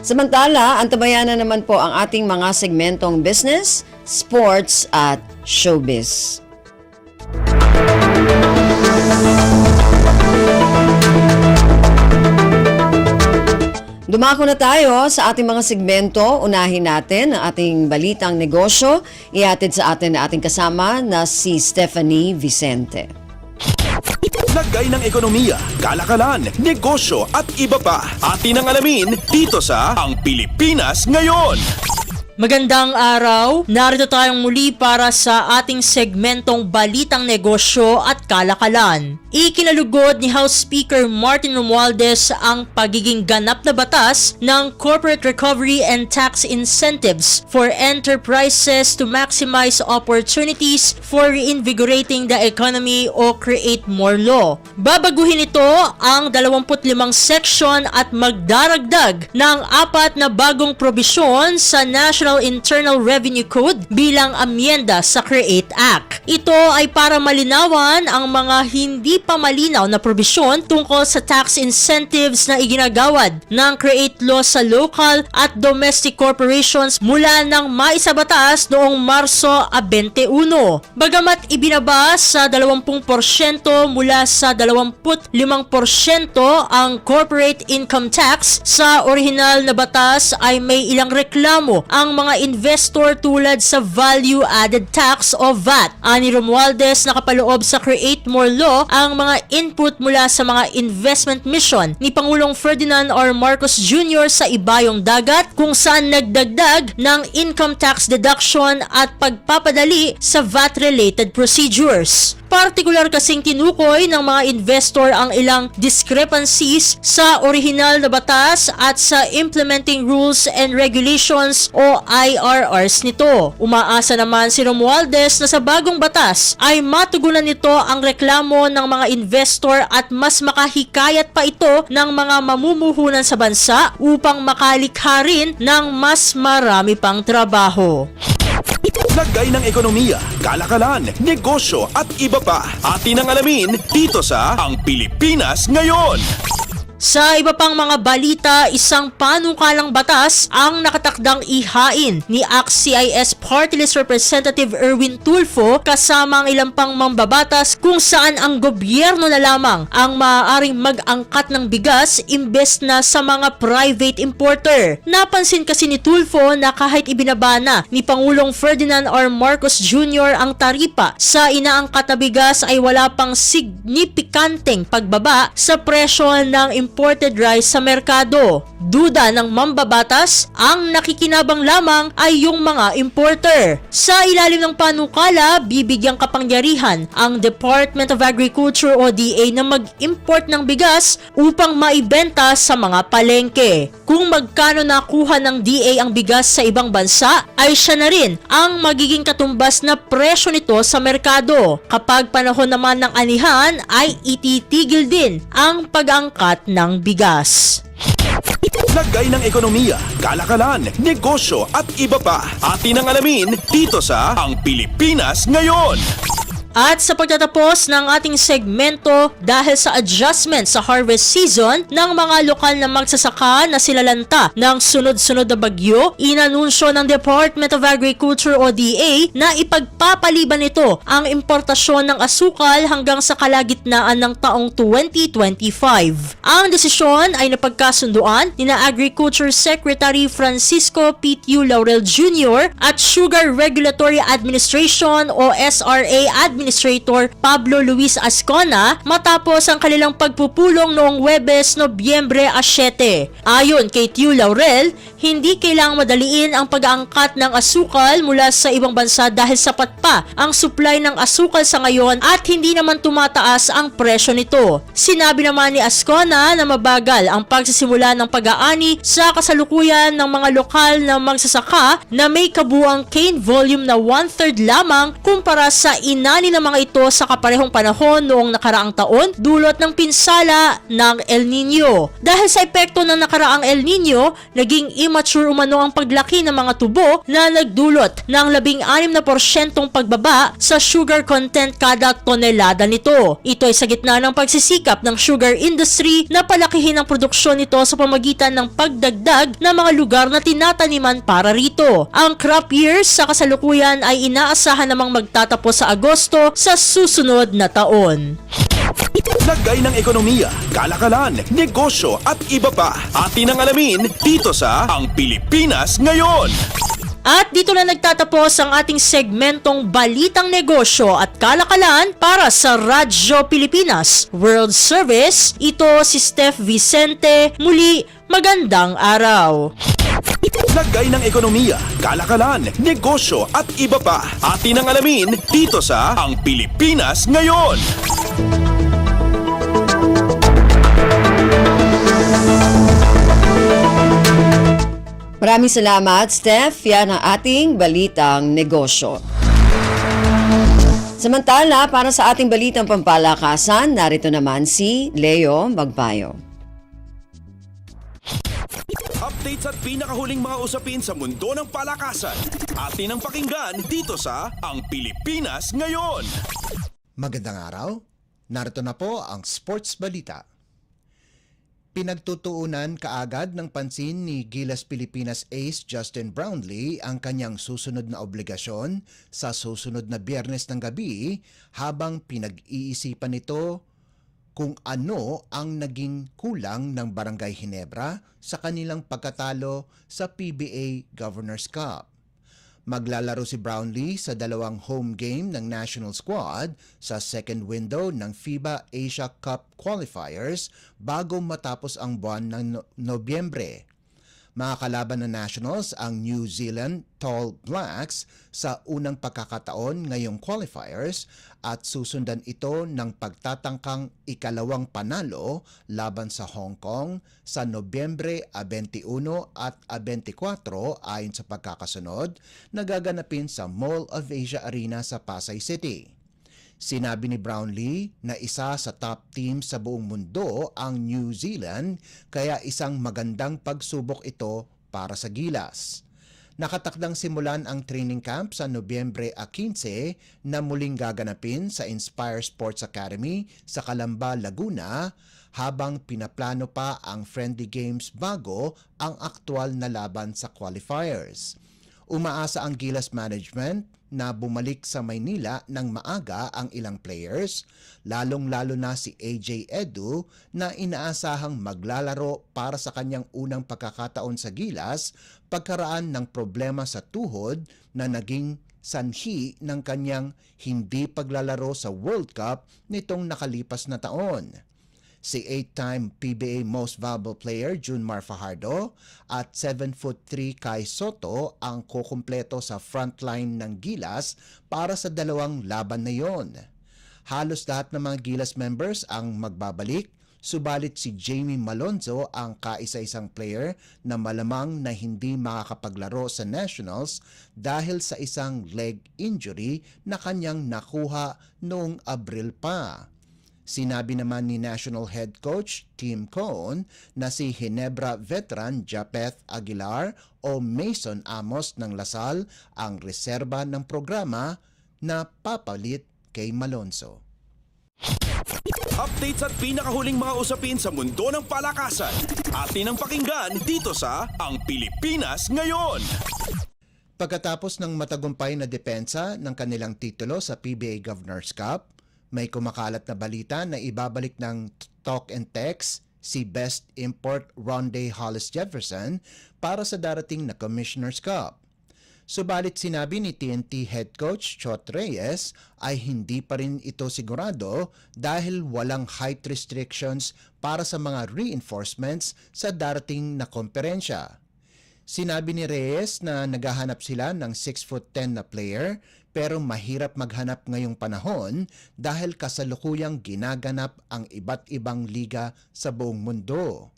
[SPEAKER 3] Samantala, antabayan na naman po ang ating mga segmentong business, sports at showbiz. Dumako na tayo sa ating mga segmento. Unahin natin ang ating balitang negosyo. Ihatid sa atin na ating kasama na si Stephanie Vicente.
[SPEAKER 2] Lagay ng ekonomiya, kalakalan, negosyo at iba pa. Atin ang alamin dito sa Ang Pilipinas Ngayon.
[SPEAKER 15] Magandang araw! Narito tayong muli para sa ating segmentong Balitang Negosyo at Kalakalan. Ikinalugod ni House Speaker Martin Romualdez ang pagiging ganap na batas ng Corporate Recovery and Tax Incentives for Enterprises to maximize opportunities for reinvigorating the economy o create more law. Babaguhin ito ang 25 section at magdaragdag ng 4 na bagong probisyon sa National Internal Revenue Code bilang amyenda sa CREATE Act. Ito ay para malinawan ang mga hindi pa malinaw na probisyon tungkol sa tax incentives na iginagawad ng CREATE law sa local at domestic corporations mula nang maisabatas noong Marso 21. Bagamat ibinaba sa 20% mula sa 25% ang corporate income tax, sa orihinal na batas ay may ilang reklamo ang mga investor tulad sa value-added tax o VAT. Ani Romualdez, nakapaloob sa Create More Law ang mga input mula sa mga investment mission ni Pangulong Ferdinand R. Marcos Jr. sa ibayong dagat, kung saan nagdagdag ng income tax deduction at pagpapadali sa VAT-related procedures. Partikular kasing tinukoy ng mga investor ang ilang discrepancies sa orihinal na batas at sa implementing rules and regulations o IRRs nito. Umaasa naman si Romualdez na sa bagong batas ay matugunan nito ang reklamo ng mga investor at mas makahikayat pa ito ng mga mamumuhunan sa bansa upang makalikha rin ng mas marami pang trabaho.
[SPEAKER 2] Lagay ng ekonomiya, kalakalan, negosyo at iba pa. Atin ang alamin dito sa Ang Pilipinas Ngayon.
[SPEAKER 15] Sa iba pang mga balita, isang panukalang batas ang nakatakdang ihain ni ACT-CIS Party List Representative Erwin Tulfo kasama ang ilang pang mambabatas, kung saan ang gobyerno na lamang ang maaaring mag-angkat ng bigas imbes na sa mga private importer. Napansin kasi ni Tulfo na kahit ibinaba na ni Pangulong Ferdinand R. Marcos Jr. ang taripa sa inaangkat na bigas ay wala pang signifikanteng pagbaba sa presyo ng imported rice sa merkado. Duda ng mambabatas, ang nakikinabang lamang ay yung mga importer. Sa ilalim ng panukala, bibigyang kapangyarihan ang Department of Agriculture o DA na mag-import ng bigas upang maibenta sa mga palengke. Kung magkano nakuha ng DA ang bigas sa ibang bansa, ay siya na rin ang magiging katumbas na presyo nito sa merkado. Kapag panahon naman ng anihan, ay ititigil din ang pag-angkat ng bigas.
[SPEAKER 2] Lagay ng ekonomiya, kalakalan, negosyo at iba pa. Atin ang alamin dito sa Ang Pilipinas Ngayon.
[SPEAKER 15] At sa pagtatapos ng ating segmento, dahil sa adjustment sa harvest season ng mga lokal na magsasaka na silalanta ng sunod-sunod na bagyo, inanunsyo ng Department of Agriculture o DA na ipagpapaliban nito ang importasyon ng asukal hanggang sa kalagitnaan ng taong 2025. Ang desisyon ay napagkasunduan ni na Agriculture Secretary Francisco P.T. Laurel Jr. at Sugar Regulatory Administration o SRA Administrator Pablo Luis Ascona matapos ang kanilang pagpupulong noong Huwebes, Nobyembre 7. Ayon kay Tiu Laurel, hindi kailangang madaliin ang pag-aangkat ng asukal mula sa ibang bansa dahil sapat pa ang supply ng asukal sa ngayon at hindi naman tumataas ang presyo nito. Sinabi naman ni Ascona na mabagal ang pagsisimula ng pag-aani sa kasalukuyan ng mga lokal na magsasaka na may kabuang cane volume na 1/3 lamang kumpara sa inani ng mga ito sa kaparehong panahon noong nakaraang taon dulot ng pinsala ng El Nino. Dahil sa epekto ng nakaraang El Nino, naging immature umano ang paglaki ng mga tubo na nagdulot ng 16% pagbaba sa sugar content kada tonelada nito. Ito ay sa gitna ng pagsisikap ng sugar industry na palakihin ang produksyon nito sa pamagitan ng pagdagdag ng mga lugar na tinataniman para rito. Ang crop years sa kasalukuyan ay inaasahan namang magtatapos sa Agosto sa susunod na taon.
[SPEAKER 2] Lagay ng ekonomiya, kalakalan, negosyo at iba pa. Atin ang alamin dito sa Ang Pilipinas Ngayon.
[SPEAKER 15] At dito na nagtatapos ang ating segmentong Balitang Negosyo at Kalakalan para sa Radyo Pilipinas World Service. Ito si Steph Vicente. Muli, magandang araw.
[SPEAKER 2] Lagay ng ekonomiya, kalakalan, negosyo at iba pa. Atin ang alamin dito sa Ang Pilipinas Ngayon.
[SPEAKER 3] Maraming salamat, Steph. Yan ang ating Balitang Negosyo. Samantala, para sa ating Balitang Pampalakasan, narito naman si Leo Magbayo.
[SPEAKER 2] Updates at pinakahuling mga usapin sa mundo ng palakasan. Atin ang pakinggan dito sa Ang Pilipinas Ngayon.
[SPEAKER 16] Magandang araw. Narito na po ang Sports Balita. Pinagtutuunan kaagad ng pansin ni Gilas Pilipinas ace Justin Brownlee ang kanyang susunod na obligasyon sa susunod na Biyernes ng gabi habang pinag-iisipan nito kung ano ang naging kulang ng Barangay Ginebra sa kanilang pagkatalo sa PBA Governors Cup. Maglalaro si Brownlee sa dalawang home game ng national squad sa second window ng FIBA Asia Cup qualifiers bago matapos ang buwan ng Nobyembre. Mga kalaban ng Nationals ang New Zealand Tall Blacks sa unang pagkakataon ngayong qualifiers at susundan ito ng pagtatangkang ikalawang panalo laban sa Hong Kong sa Nobyembre 21 at 24 ayon sa pagkakasunod na gaganapin sa Mall of Asia Arena sa Pasay City. Sinabi ni Brownlee na isa sa top team sa buong mundo ang New Zealand kaya isang magandang pagsubok ito para sa Gilas. Nakatakdang simulan ang training camp sa Nobyembre 15 na muling gaganapin sa Inspire Sports Academy sa Calamba, Laguna habang pinaplano pa ang friendly games bago ang aktwal na laban sa qualifiers. Umaasa ang Gilas management na bumalik sa Maynila ng maaga ang ilang players, lalong-lalo na si AJ Edu na inaasahang maglalaro para sa kanyang unang pagkakataon sa Gilas pagkaraan ng problema sa tuhod na naging sanhi ng kanyang hindi paglalaro sa World Cup nitong nakalipas na taon. Si 8-time PBA Most Valuable Player Junmar Fajardo at 7'3" Kai Soto ang kukumpleto sa frontline ng Gilas para sa dalawang laban na yon. Halos lahat ng mga Gilas members ang magbabalik, subalit si Jamie Malonzo ang kaisa-isang player na malamang na hindi makakapaglaro sa Nationals dahil sa isang leg injury na kanyang nakuha noong Abril pa. Sinabi naman ni National Head Coach Tim Cohn na si Ginebra veteran Japeth Aguilar o Mason Amos ng Lasal ang reserba ng programa na papalit kay Malonzo.
[SPEAKER 2] Updates at pinakahuling mga usapin sa mundo ng palakasan. Atin ang pakinggan dito sa Ang Pilipinas Ngayon.
[SPEAKER 16] Pagkatapos ng matagumpay na depensa ng kanilang titulo sa PBA Governors Cup, may kumakalat na balita na ibabalik ng Talk and Text si Best Import Ronde Hollis Jefferson para sa darating na Commissioner's Cup. Subalit sinabi ni TNT Head Coach Chot Reyes ay hindi pa rin ito sigurado dahil walang height restrictions para sa mga reinforcements sa darating na komperensya. Sinabi ni Reyes na naghahanap sila ng 6'10" na player pero mahirap maghanap ngayong panahon dahil kasalukuyang ginaganap ang iba't ibang liga sa buong mundo.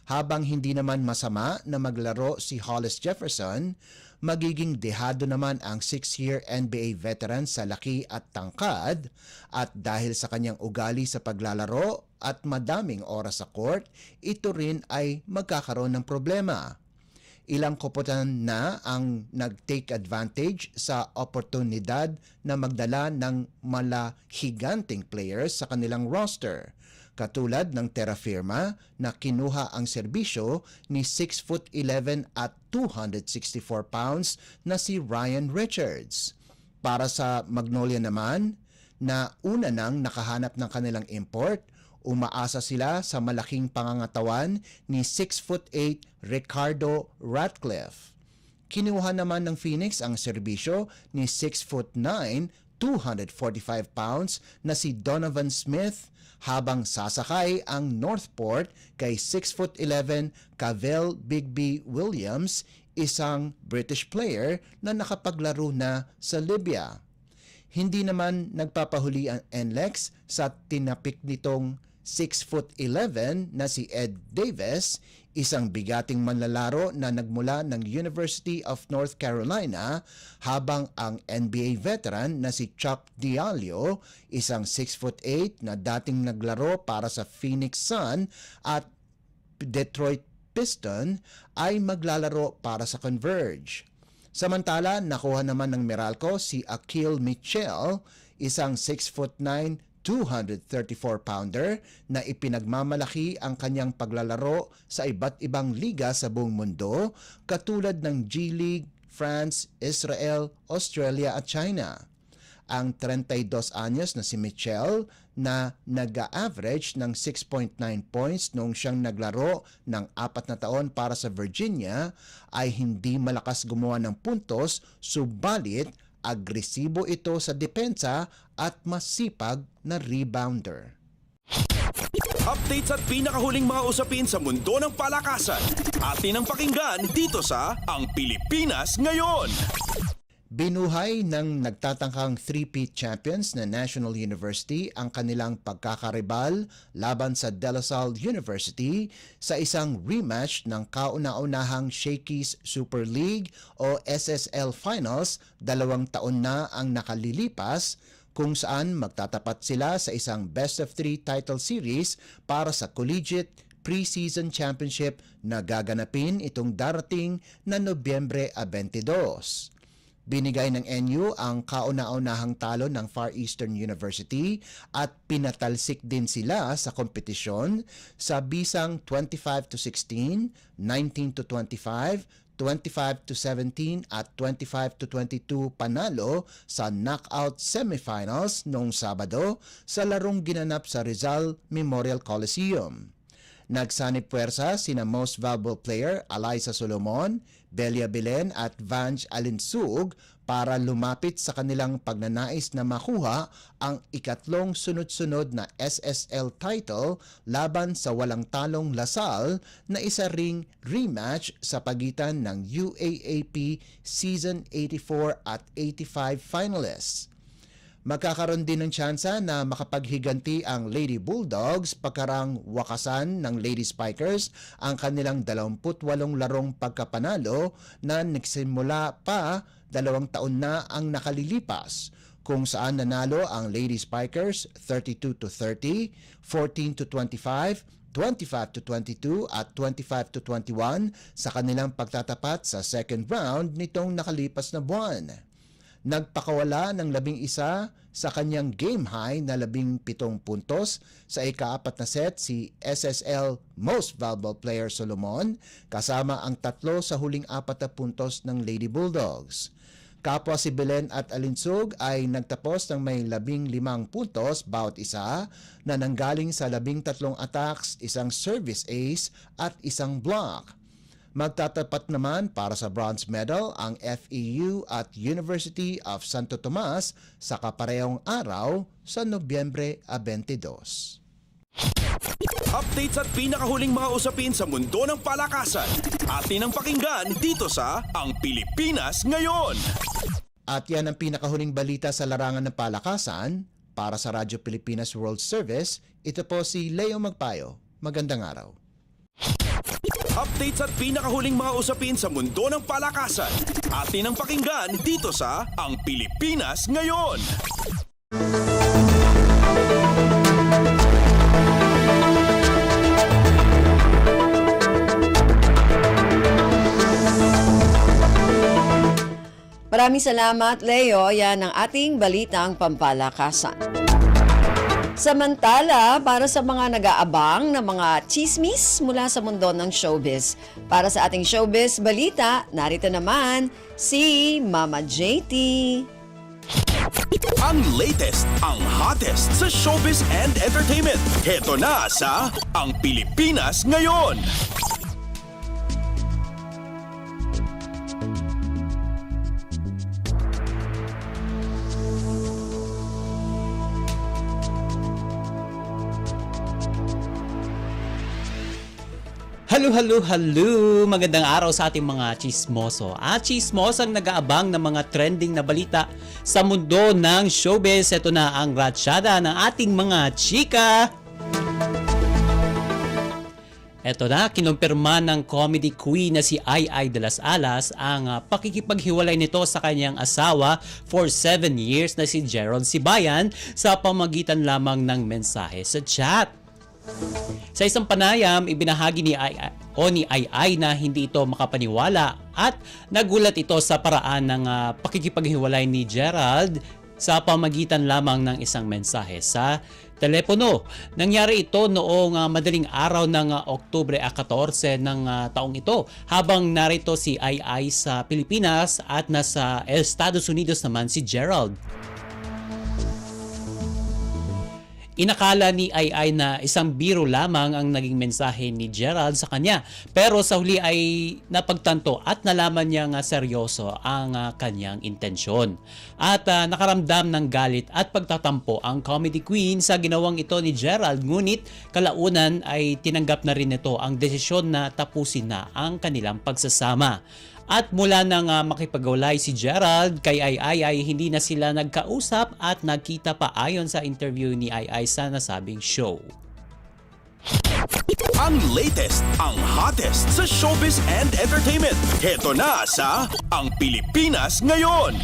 [SPEAKER 16] Habang hindi naman masama na maglaro si Hollis Jefferson, magiging dehado naman ang 6-year NBA veteran sa laki at tangkad at dahil sa kanyang ugali sa paglalaro at madaming oras sa court, ito rin ay magkakaroon ng problema. Ilang kopotan na ang nag-take advantage sa oportunidad na magdala ng malahiganting players sa kanilang roster, katulad ng Terra Firma na kinuha ang serbisyo ni 6'11" at 264 pounds na si Ryan Richards. Para sa Magnolia naman, na una nang nakahanap ng kanilang import, umaasa sila sa malaking pangangatawan ni 6'8" Ricardo Ratcliffe. Kinuha naman ng Phoenix ang serbisyo ni 6'9", 245 pounds na si Donovan Smith, habang sasakay ang Northport kay 6'11" Cavell Bigby Williams, isang British player na nakapaglaro na sa Libya. Hindi naman nagpapahuli ang NLEX sa tinapik nitong 6'11" na si Ed Davis, isang bigating manlalaro na nagmula ng University of North Carolina, habang ang NBA veteran na si Chuck Diallo, isang 6'8" na dating naglaro para sa Phoenix Sun at Detroit Piston, ay maglalaro para sa Converge. Samantala, nakuha naman ng Meralco si Akil Mitchell, isang 6'9", 234-pounder na ipinagmamalaki ang kanyang paglalaro sa iba't ibang liga sa buong mundo, katulad ng G-League, France, Israel, Australia at China. Ang 32 anyos na si Mitchell na nag-average ng 6.9 points noong siyang naglaro ng 4 na taon para sa Virginia ay hindi malakas gumawa ng puntos, subalit agresibo ito sa depensa at masipag na rebounder.
[SPEAKER 2] Updates at pinakahuling mga usapin sa mundo ng palakasan. Atin ang pakinggan dito sa Ang Pilipinas Ngayon.
[SPEAKER 16] Binuhay ng nagtatangkang 3-peat champions na National University ang kanilang pagkakaribal laban sa De La Salle University sa isang rematch ng kauna-unahang Shakey's Super League o SSL Finals 2 taon na ang nakalilipas, kung saan magtatapat sila sa isang best-of-3 title series para sa Collegiate Preseason Championship na gaganapin itong darating na Nobyembre 22. Binigay ng NU ang kauna-unahang talo ng Far Eastern University at pinatalsik din sila sa kompetisyon sa bisang 25-16, 19-25, 25-17 at 25-22 panalo sa knockout semifinals noong Sabado sa larong ginanap sa Rizal Memorial Coliseum. Nagsanib puwersa sina Most Valuable Player Alyssa Solomon, Belia Belen at Vange Alinsug para lumapit sa kanilang pagnanais na makuha ang ikatlong sunod-sunod na SSL title laban sa walang talong Lasal na isa ring rematch sa pagitan ng UAAP Season 84 at 85 finalists. Magkakaroon din ng tsansa na makapaghiganti ang Lady Bulldogs pagkarang wakasan ng Lady Spikers ang kanilang 28 larong pagkapanalo na nagsimula pa 2 taon na ang nakalilipas, kung saan nanalo ang Lady Spikers 32-30, 14-25, 25-22 at 25-21 sa kanilang pagtatapat sa second round nitong nakalipas na buwan. Nagpakawala ng 11 sa kanyang game high na 17 puntos sa ika-4 na set si SSL Most Valuable Player Solomon kasama ang 3 sa huling 4 na puntos ng Lady Bulldogs. Kapwa si Belen at Alinsug ay nagtapos ng may 15 puntos bawat isa na nanggaling sa 13 attacks, isang service ace at isang block. Magtatapat naman para sa bronze medal ang FEU at University of Santo Tomas sa kaparehong araw sa Nobyembre 22.
[SPEAKER 2] Updates at pinakahuling mga usapin sa mundo ng palakasan. Atin ang pakinggan dito sa Ang Pilipinas Ngayon.
[SPEAKER 16] At yan ang pinakahuling balita sa larangan ng palakasan. Para sa Radyo Pilipinas World Service, ito po si Leo Magpayo. Magandang araw.
[SPEAKER 2] Updates at pinakahuling mga usapin sa mundo ng palakasan. Atin ang pakinggan dito sa Ang Pilipinas Ngayon.
[SPEAKER 3] Maraming salamat, Leo. Yan ang ating balitang pampalakasan. Samantala, para sa mga nag-aabang ng mga chismis mula sa mundo ng showbiz. Para sa ating showbiz balita, narito naman si Mama JT.
[SPEAKER 2] Ang latest, ang hottest sa showbiz and entertainment. Heto na sa Ang Pilipinas Ngayon.
[SPEAKER 17] Hello! Magandang araw sa ating mga chismoso. Chismosang nag-aabang ng mga trending na balita sa mundo ng showbiz. Ito na ang ratsyada ng ating mga chika. Ito na, kinumpirma ng comedy queen na si Ai de las Alas ang pakikipaghiwalay nito sa kanyang asawa for 7 years na si Gerald Sibayan sa pamagitan lamang ng mensahe sa chat. Sa isang panayam, ibinahagi ni Ai na hindi ito makapaniwala at nagulat ito sa paraan ng pakikipaghiwalay ni Gerald sa pamagitan lamang ng isang mensahe sa telepono. Nangyari ito noong madaling araw ng Oktubre 14 ng taong ito habang narito si Ai sa Pilipinas at nasa Estados Unidos naman si Gerald. Inakala ni Ai na isang biro lamang ang naging mensahe ni Gerald sa kanya. Pero sa huli ay napagtanto at nalaman niyang seryoso ang kanyang intensyon. At nakaramdam ng galit at pagtatampo ang comedy queen sa ginawang ito ni Gerald. Ngunit kalaunan ay tinanggap na rin ito ang desisyon na tapusin na ang kanilang pagsasama. At mula nang makipagwalay si Gerald kay Ai ay hindi na sila nagkausap at nagkita pa ayon sa interview ni Ai sa nasabing show.
[SPEAKER 2] Ang latest, ang hottest sa showbiz and entertainment. Heto na sa Ang Pilipinas Ngayon.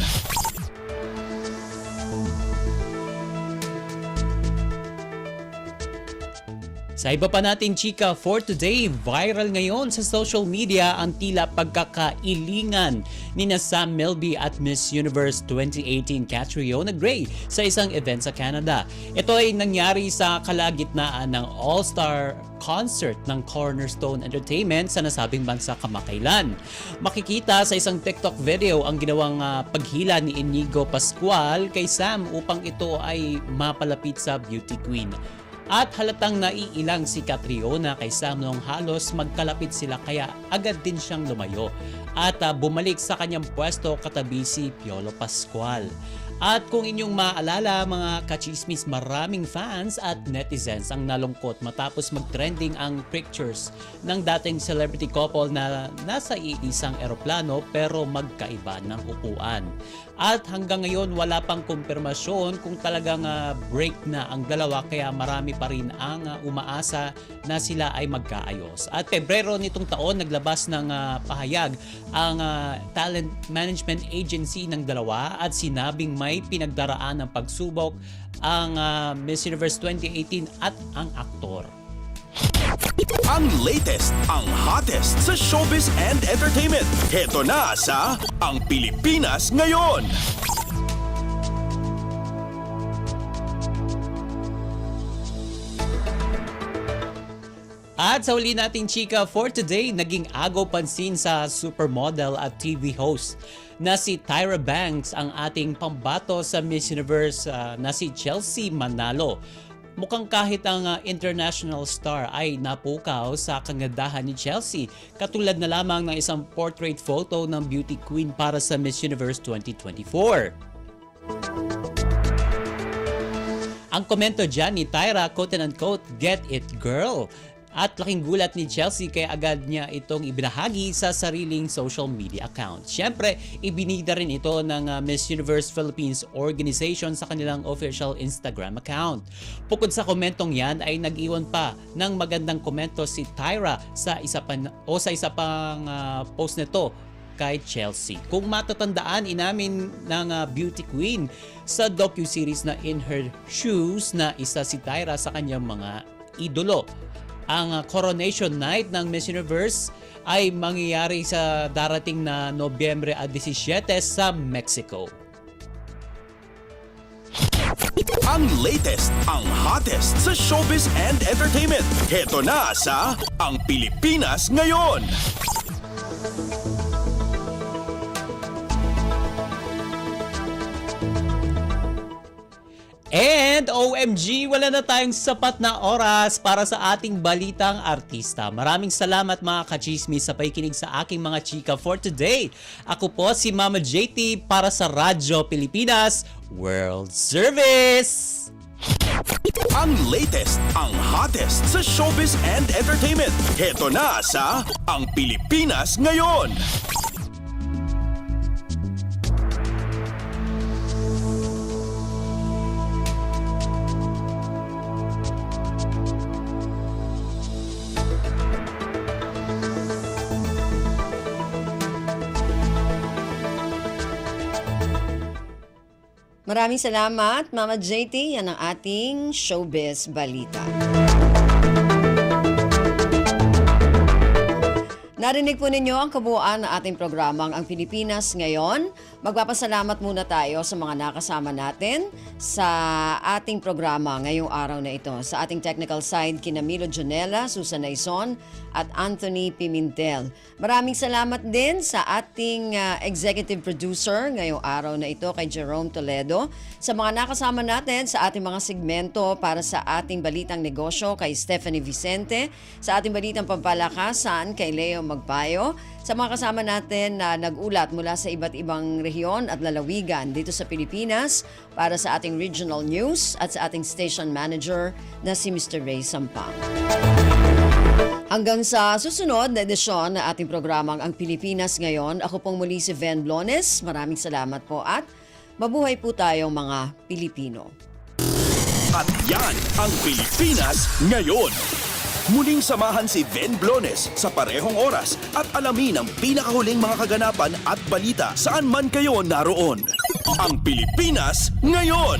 [SPEAKER 17] Sa iba pa nating chika for today, viral ngayon sa social media ang tila pagkakailingan ni Sam Melby at Miss Universe 2018 Catriona Gray sa isang event sa Canada. Ito ay nangyari sa kalagitnaan ng All-Star concert ng Cornerstone Entertainment sa nasabing bansa kamakailan. Makikita sa isang TikTok video ang ginawang paghila ni Inigo Pascual kay Sam upang ito ay mapalapit sa beauty queen. At halatang naiilang si Catriona kay Sam noong halos magkalapit sila kaya agad din siyang lumayo at bumalik sa kanyang pwesto katabi si Piolo Pascual. At kung inyong maalala mga kachismis, maraming fans at netizens ang nalungkot matapos mag-trending ang pictures ng dating celebrity couple na nasa iisang eroplano pero magkaiba ng upuan. At hanggang ngayon wala pang kumpirmasyon kung talagang break na ang dalawa kaya marami pa rin ang umaasa na sila ay magkaayos. At Pebrero nitong taon, naglabas ng pahayag ang Talent Management Agency ng dalawa at sinabing may pinagdaraan ng pagsubok ang Miss Universe 2018 at ang aktor.
[SPEAKER 2] Ang latest, ang hottest sa showbiz and entertainment. Heto na sa Ang Pilipinas Ngayon.
[SPEAKER 17] At sa uli nating chika for today, naging agaw pansin sa supermodel at TV host na si Tyra Banks ang ating pambato sa Miss Universe na si Chelsea Manalo. Mukhang kahit ang international star ay napukaw sa kagandahan ni Chelsea, katulad na lamang ng isang portrait photo ng beauty queen para sa Miss Universe 2024. Ang komento dyan ni Tyra, quote-unquote, "Get it girl." At laking gulat ni Chelsea kaya agad niya itong ibinahagi sa sariling social media account. Siyempre, ibinida rin ito ng Miss Universe Philippines Organization sa kanilang official Instagram account. Bukod sa komentong yan ay nag-iwan pa ng magandang komento si Tyra sa isa pang post nito kay Chelsea. Kung matatandaan, inamin ng beauty queen sa docu-series na In Her Shoes na isa si Tyra sa kanyang mga idolo. Ang coronation night ng Miss Universe ay mangyayari sa darating na Nobyembre 17 sa Mexico.
[SPEAKER 2] Ang latest, ang hottest sa showbiz and entertainment. Heto na sa Ang Pilipinas Ngayon.
[SPEAKER 17] And OMG, wala na tayong sapat na oras para sa ating balitang artista. Maraming salamat mga kachismis sa pakikinig sa aking mga chika for today. Ako po si Mama JT para sa Radyo Pilipinas World Service.
[SPEAKER 2] Ang latest, ang hottest sa showbiz and entertainment. Heto na sa Ang Pilipinas Ngayon.
[SPEAKER 3] Maraming salamat, Mama JT. Yan ang ating showbiz balita. Narinig po ninyo ang kabuuan ng ating programang Ang Pilipinas Ngayon. Magpapasalamat muna tayo sa mga nakasama natin sa ating programa ngayong araw na ito. Sa ating technical side, kina Milo Jonella, Susan Naison at Anthony Pimentel. Maraming salamat din sa ating executive producer ngayong araw na ito kay Jerome Toledo. Sa mga nakasama natin sa ating mga segmento para sa ating balitang negosyo kay Stephanie Vicente, sa ating balitang pampalakasan kay Leo Magpayo, sa mga kasama natin na nag-ulat mula sa iba't ibang rehiyon at lalawigan dito sa Pilipinas para sa ating regional news at sa ating station manager na si Mr. Ray Sampang. Hanggang sa susunod na edisyon na ating programang Ang Pilipinas Ngayon, ako pong muli si Ven Blones. Maraming salamat po at mabuhay po tayong mga Pilipino.
[SPEAKER 2] At yan ang Pilipinas Ngayon. Muling samahan si Ven Blones sa parehong oras at alamin ang pinakahuling mga kaganapan at balita saan man kayo naroon. Ang Pilipinas Ngayon.